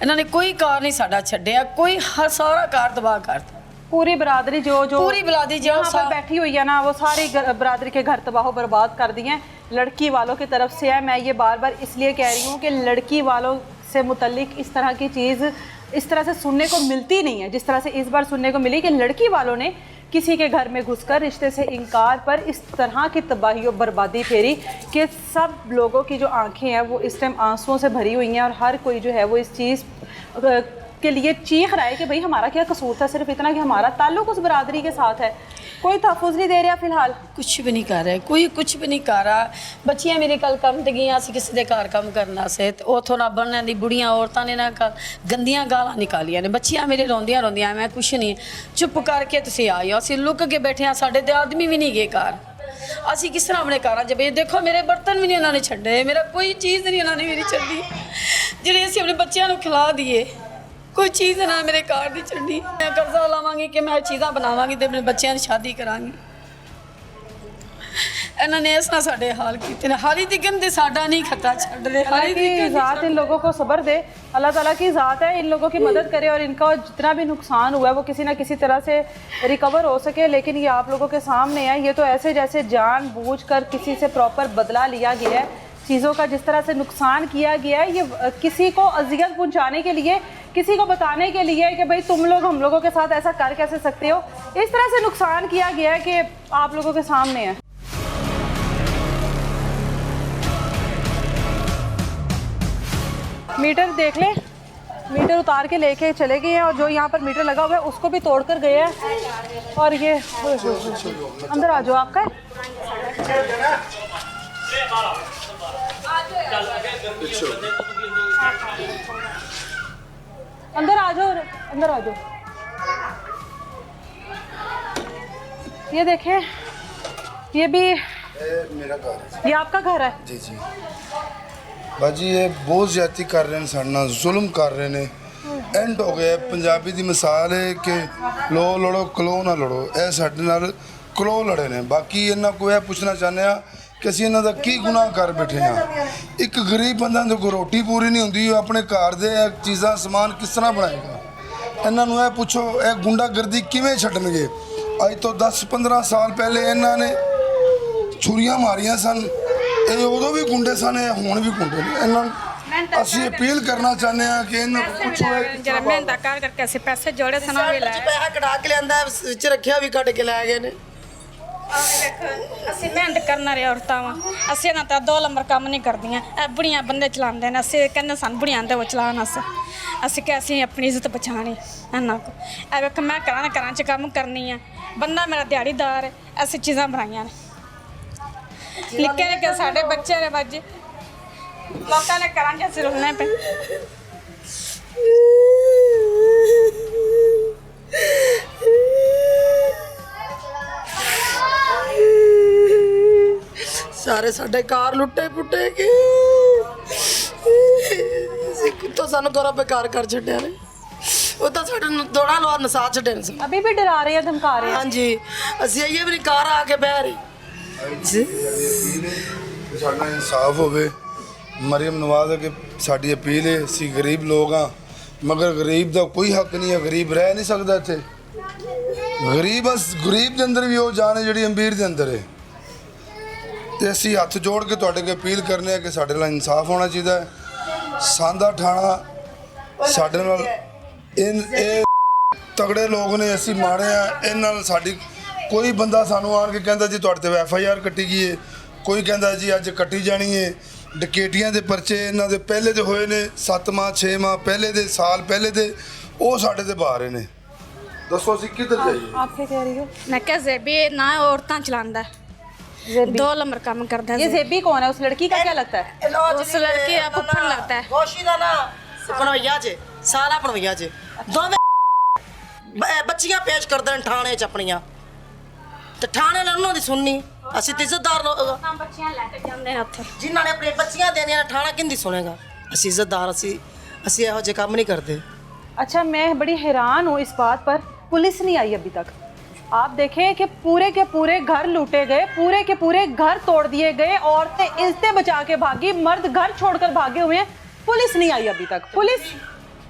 J: इन्होंने कोई कार नहीं साडा छड्डिया, कोई हर सारा कार तबाह करता।
A: पूरी बरादरी जो
J: पूरी बरादरी जो
A: यहाँ पर बैठी हुई है ना, वो सारी बरादरी के घर तबाह बर्बाद कर दिए हैं लड़की वालों की तरफ से है। मैं ये बार बार इसलिए कह रही हूँ कि लड़की वालों से मुतल्लिक इस तरह की चीज़ इस तरह से सुनने को मिलती नहीं है, जिस तरह से इस बार सुनने को मिली कि लड़की वालों ने किसी के घर में घुसकर रिश्ते से इनकार पर इस तरह की तबाही और बर्बादी फेरी कि सब लोगों की जो आंखें हैं वो इस टाइम आंसुओं से भरी हुई हैं और हर कोई जो है वो इस चीज़ के लिए चीख रहा है कि भाई हमारा क्या कसूर था, सिर्फ इतना कि हमारा ताल्लुक उस बरादरी के साथ है। कोई तहफ़्फ़ुज़ नहीं दे रहा फिलहाल,
J: कुछ भी नहीं कर रहा, कोई कुछ भी नहीं कर रहा। बच्चियां मेरे कल कम ते गई, असीं किसी दे घर कम करना से ते उथों ना बनने दी बुढ़ियां औरतां ने ना गंदियां गालां निकालियां ने। बच्चियां मेरे रोंदियां रोंदियां मैं कुछ नहीं, चुप करके तुसीं आई हो, असीं लुक के बैठे हाँ, साडे ते आदमी भी नहीं गए घर, असीं किस तरह अपने घर जब देखो मेरे बर्तन भी नहीं उन्होंने छड्डे, मेरा कोई चीज़ नहीं उन्होंने मेरी छड्डी, जिहड़ी असीं अपने बच्चियां नूं खिला दिए, कोई चीज़ ना मेरे घर की छड्डी। मैं कर्जा लावांगी कि मैं चीज़ां बनावांगी ते अपने बच्चों की शादी करांगी। इन्होंने इस ना साडे हाल कीते ने, हाली तिकन ते साडा नहीं खता छड्ड रहे।
A: हाली की ज़ात इन लोगों को सब्र दे, अल्लाह ताला की ज़ात है, इन लोगों की मदद करे और इनका जितना भी नुकसान हुआ है वो किसी ना किसी तरह से रिकवर हो सके। लेकिन ये आप लोगों के सामने है, ये तो ऐसे जैसे जानबूझकर किसी से प्रॉपर बदला लिया गया है, चीज़ों का जिस तरह से नुकसान किया गया है, ये किसी को अजियत पहुंचाने के लिए, किसी को बताने के लिए कि भाई तुम लोग हम लोगों के साथ ऐसा कर कैसे सकते हो, इस तरह से नुकसान किया गया है कि आप लोगों के सामने है। मीटर देख ले, मीटर उतार के लेके चले गए हैं और जो यहाँ पर मीटर लगा हुआ है उसको भी तोड़ कर गए हैं। और ये अंदर आ जाओ, आपका अंदर आ जाओ, अंदर आ जाओ। ये देखें, ये भी
C: मेरा घर है।
A: ये आपका घर है?
C: जी जी बाजी, ये बहुत ज्यादती कर रहे हैं, साढ़े नाल जुल्म कर रहे हैं। एंड हो गया, पंजाबी की मिसाल है कि लो लड़ो कलो ना लड़ो, यह साढ़े नाल कलो लड़े ने। बाकी इन्हों को यह पूछना चाहते हैं कि असीं इन्हां दा की गुनाह कर बैठे हैं। एक गरीब बंदा जो कोई रोटी पूरी नहीं होंदी, अपने घर दे चीज़ां समान किस तरह बनाएगा। इन्हां नूं यह पूछो, यह गुंडागर्दी किवें छड्डणगे। अज तो 10-15 साल पहले इन्हां ने छुरियां मारियां सन, ये उदों भी गुंडे सन, हुण भी गुंडे ने। इन्हां ਅਸੀਂ ਅਪੀਲ ਕਰਨਾ ਚਾਹੁੰਦੇ ਹਾਂ ਕਿ ਇਹਨਾਂ ਨੂੰ ਪੁੱਛੋ
K: ਜਦ ਮਿਹਨਤ ਕਰ ਕਰਕੇ ਅਸੀਂ ਪੈਸੇ ਜੋੜੇ ਸਨਾ ਵੀ ਲੈ
E: ਪੈਸਾ ਕਢਾ ਕੇ ਲਿਆਂਦਾ, ਵਿੱਚ ਰੱਖਿਆ ਵੀ ਕੱਢ ਕੇ ਲੈ ਗਏ ਨੇ।
K: ਅਸੀਂ ਮਿਹਨਤ ਕਰਨ ਵਾਲੇ ਔਰਤਾਂ ਵਾਂ, ਅਸੀਂ ਇਹਨਾਂ ਤਾਂ 2 ਨੰਬਰ ਕੰਮ ਨਹੀਂ ਕਰਦੀਆਂ, ਇਹ ਬੁੜੀਆਂ ਬੰਦੇ ਚਲਾਉਂਦੇ ਨੇ। ਅਸੀਂ ਕਹਿੰਦੇ ਸਾਨੂੰ ਬੁੜੀਆਂ ਦੇ ਉਹ ਚਲਾਉਣ ਅਸੀਂ ਕਿ ਅਸੀਂ ਆਪਣੀ ਇੱਜ਼ਤ ਬਚਾਉਣੀ ਇਹਨਾਂ ਕੋ। ਇਹ ਵੇਖ ਮੈਂ ਘਰਾਂ 'ਚ ਕੰਮ ਕਰਨੀ ਆ, ਬੰਦਾ ਮੇਰਾ ਦਿਹਾੜੀਦਾਰ ਹੈ, ਅਸੀਂ ਚੀਜ਼ਾਂ ਬਣਾਈਆਂ ਨੇ। ਨਿੱਕੇ ਨਿੱਕੇ ਸਾਡੇ ਬੱਚੇ ਨੇ ਬੱਜੇ, ਲੋਕਾਂ ਨੇ ਘਰਾਂ 'ਚ ਅਸੀਂ ਰੁਲਣੇ ਪਏ।
E: ਸਾਰੇ ਸਾਡੇ ਕਾਰ ਲੁੱਟੇ ਪੁੱਟੇ ਗਏ, ਕਿਤੋਂ ਸਾਨੂੰ ਦੋਰਾ ਬੇਕਾਰ ਕਰ ਛੱਡਿਆ ਨੇ। ਉਹ ਤਾਂ ਸਾਡੇ ਦੋੜਾ ਲਵਾ ਨਸਾ ਛੱਡੇ ਨੇ।
A: अभी भी डरा रहे हैं, धमका रहे हैं।
E: ਹਾਂਜੀ, ਅਸੀਂ ਆਈਏ ਵੀ ਨਹੀਂ, ਕਾਰ ਆ ਕੇ ਬਹਿ ਰਹੀ।
C: ਸਾਡਾ ਇਨਸਾਫ ਹੋਵੇ। ਮਰੀਮ ਨਵਾਜ਼ ਅੱਗੇ ਸਾਡੀ ਅਪੀਲ ਹੈ। ਅਸੀਂ ਗਰੀਬ ਲੋਕ ਹਾਂ, ਮਗਰ ਗਰੀਬ ਦਾ ਕੋਈ ਹੱਕ ਨਹੀਂ ਹੈ, ਗਰੀਬ ਰਹਿ ਨਹੀਂ ਸਕਦਾ ਇੱਥੇ। ਗਰੀਬ ਦੇ ਅੰਦਰ ਵੀ ਉਹ ਜਾਨ ਹੈ ਜਿਹੜੀ ਅਮੀਰ ਦੇ ਅੰਦਰ ਹੈ। ਤੇ ਅਸੀਂ ਹੱਥ ਜੋੜ ਕੇ ਤੁਹਾਡੇ ਅੱਗੇ ਅਪੀਲ ਕਰਨੇ ਆ ਕਿ ਸਾਡੇ ਨਾਲ ਇਨਸਾਫ ਹੋਣਾ ਚਾਹੀਦਾ ਹੈ। ਸਾਂਦਾ ਠਾਣਾ ਸਾਡੇ ਨਾਲ ਇਹ ਤਗੜੇ ਲੋਕ ਨੇ, ਅਸੀਂ ਮਾੜੇ ਆ। ਇਹਨਾਂ ਨਾਲ ਸਾਡੀ ਕੋਈ ਬੰਦਾ ਸਾਨੂੰ ਆਣ ਕੇ ਕਹਿੰਦਾ ਜੀ ਤੁਹਾਡੇ ਤੇ FIR ਕੱਟੀ ਗਈ ਹੈ, ਕੋਈ ਕਹਿੰਦਾ ਜੀ ਅੱਜ ਕੱਟੀ ਜਾਣੀ ਹੈ। ਡਕੈਤੀਆਂ ਦੇ ਪਰਚੇ ਇਹਨਾਂ ਦੇ ਪਹਿਲੇ ਦੇ ਹੋਏ ਨੇ, 7 ਮਾਹ 6 ਮਾਹ ਪਹਿਲੇ ਦੇ, ਸਾਲ ਪਹਿਲੇ ਦੇ, ਉਹ ਸਾਡੇ ਤੇ ਪਾ ਰਹੇ ਨੇ। ਦੱਸੋ ਅਸੀਂ ਕਿੱਧਰ ਜਾਈਏ?
A: आप क्या कह रही हो?
K: ਮੈਂ ਕਿਹਾ ਜ਼ੇਬੀ ਨਾ ਔਰਤਾਂ ਚਲਾਉਂਦਾ
A: जेबी।
K: 2 नंबर काम करता
A: ये
K: है
A: जेबी कौन है? उस लड़की का क्या लगता है?
K: उस लड़की का फुफड़ लगता है।
E: ਗੋਸ਼ੀ ਦਾ ਨਾ ਬਣਵਈਆ ਜੇ ਸਾਰਾ ਬਣਵਈਆ ਜੇ ਦੋਵੇਂ ਬੱਚੀਆਂ ਪੇਸ਼ ਕਰਦੇ ਨੇ ਥਾਣੇ 'ਚ ਆਪਣੀਆਂ ਤੇ ਥਾਣੇ ਨੇ ਉਹਨਾਂ ਦੀ ਸੁਣਨੀ ਅਸੀਂ ਤੇ ਇੱਜ਼ਤਦਾਰ ਲੋਕ
K: ਤਾਂ ਬੱਚੀਆਂ ਲੈ ਕੇ ਜਾਂਦੇ ਨੇ ਉੱਥੇ
E: ਜਿਨ੍ਹਾਂ ਨੇ ਆਪਣੀਆਂ ਬੱਚੀਆਂ ਦੇਣੀਆਂ ਨੇ ਥਾਣਾ ਕਿੰਦੀ ਸੁਣੇਗਾ ਅਸੀਂ ਇੱਜ਼ਤਦਾਰ ਅਸੀਂ ਇਹੋ ਜਿਹੇ ਕੰਮ ਨਹੀਂ ਕਰਦੇ
A: अच्छा, मैं बड़ी हैरान हूँ इस बात पर, पुलिस नहीं आई अभी तक। आप देखें कि पूरे के पूरे घर लूटे गए, पूरे के पूरे घर तोड़ दिए गए, औरतें इज्जतें बचा के भागी, मर्द घर छोड़कर भागे हुए हैं, पुलिस नहीं आई अभी तक। पुलिस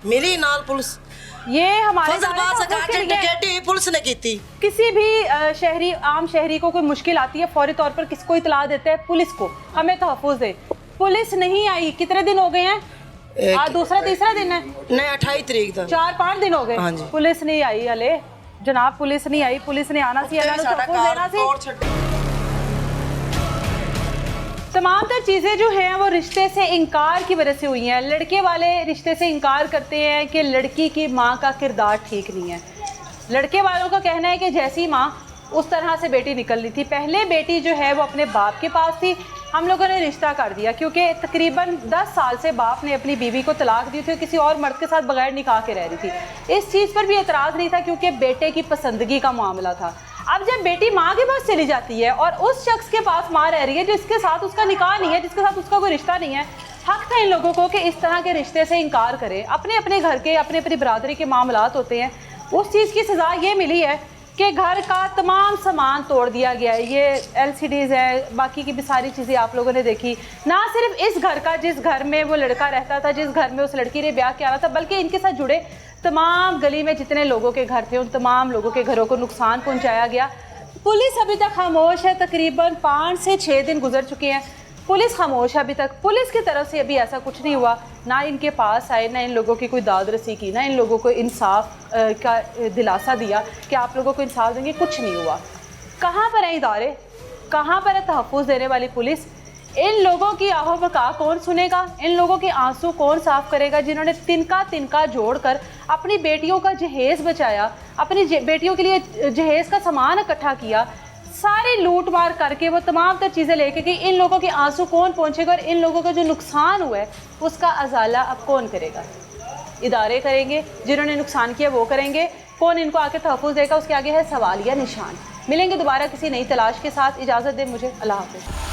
E: ਮਿਲੀ ਨਾਲ ਪੁਲਿਸ
A: ये हमारे
E: फजलबाद से
A: सारे
E: काटे डकैती पुलिस ने की थी
A: किसी भी शहरी आम शहरी को कोई मुश्किल आती है, फौरी तौर पर किसको इतला देते हैं? पुलिस को, हमें तहफ़्फ़ुज़ दे। पुलिस नहीं आई, कितने दिन हो गए हैं? आज दूसरा तीसरा दिन है,
E: नहीं 28 तारीख का
A: 4-5 दिन हो गए।
E: हाँ जी।
A: पुलिस नहीं आई हले जनाब, पुलिस नहीं आई। पुलिस ने आना सी, इन्होंने तहफ़्फ़ुज़ देना सी।
E: तोड़ छड्डी
A: तमाम तर चीज़ें जो हैं वो रिश्ते से इनकार की वजह से हुई हैं। लड़के वाले रिश्ते से इनकार करते हैं कि लड़की की माँ का किरदार ठीक नहीं है। लड़के वालों का कहना है कि जैसी माँ उस तरह से बेटी निकल रही थी। पहले बेटी जो है वो अपने बाप के पास थी, हम लोगों ने रिश्ता कर दिया क्योंकि तकरीबन 10 साल से बाप ने अपनी बीवी को तलाक दी थी, किसी और मर्द के साथ बगैर निकाह के रह रही थी। इस चीज़ पर भी एतराज़ नहीं था क्योंकि बेटे की पसंदगी का मामला था। अब जब बेटी माँ के पास चली जाती है और उस शख्स के पास माँ रह रही है जिसके साथ उसका निकाह नहीं है, जिसके साथ उसका कोई रिश्ता नहीं है, हक था इन लोगों को कि इस तरह के रिश्ते से इनकार करें। अपने अपने घर के, अपने अपनी बरादरी के मामलात होते हैं। उस चीज़ की सज़ा ये मिली है कि घर का तमाम सामान तोड़ दिया गया है। ये LCDs है, बाकी की भी सारी चीज़ें आप लोगों ने देखी। ना सिर्फ इस घर का, जिस घर में वो लड़का रहता था, जिस घर में उस लड़की ने ब्याह किया था, बल्कि इनके साथ जुड़े तमाम गली में जितने लोगों के घर थे उन तमाम लोगों के घरों को नुकसान पहुंचाया गया। पुलिस अभी तक खामोश है। तकरीबन 5 से 6 दिन गुजर चुके हैं, पुलिस खामोश है अभी तक। पुलिस की तरफ से अभी ऐसा कुछ नहीं हुआ, ना इनके पास आए, ना इन लोगों की कोई दाद रसी की, ना इन लोगों को इंसाफ का दिलासा दिया कि आप लोगों को इंसाफ देंगे। कुछ नहीं हुआ। कहाँ पर है इदारे, कहाँ पर है तहफ़्फ़ुज़ देने वाली पुलिस? इन लोगों की आहो बका कौन सुनेगा? इन लोगों के आंसू कौन साफ़ करेगा जिन्होंने तिनका तिनका जोड़कर अपनी बेटियों का जहेज़ बचाया, अपनी बेटियों के लिए जहेज़ का सामान इकट्ठा किया, सारी लूट मार करके वो तमाम तर चीज़ें लेके गई। इन लोगों के आंसू कौन पहुँचेगा और इन लोगों का जो नुकसान हुआ है उसका अजाला अब कौन करेगा? इदारे करेंगे, जिन्होंने नुकसान किया वो करेंगे। कौन इनको आके तहफ़्फ़ुज़ देगा, उसके आगे है सवालिया निशान। मिलेंगे दोबारा किसी नई तलाश के साथ। इजाज़त दें मुझे, अल्लाह हाफ़िज़।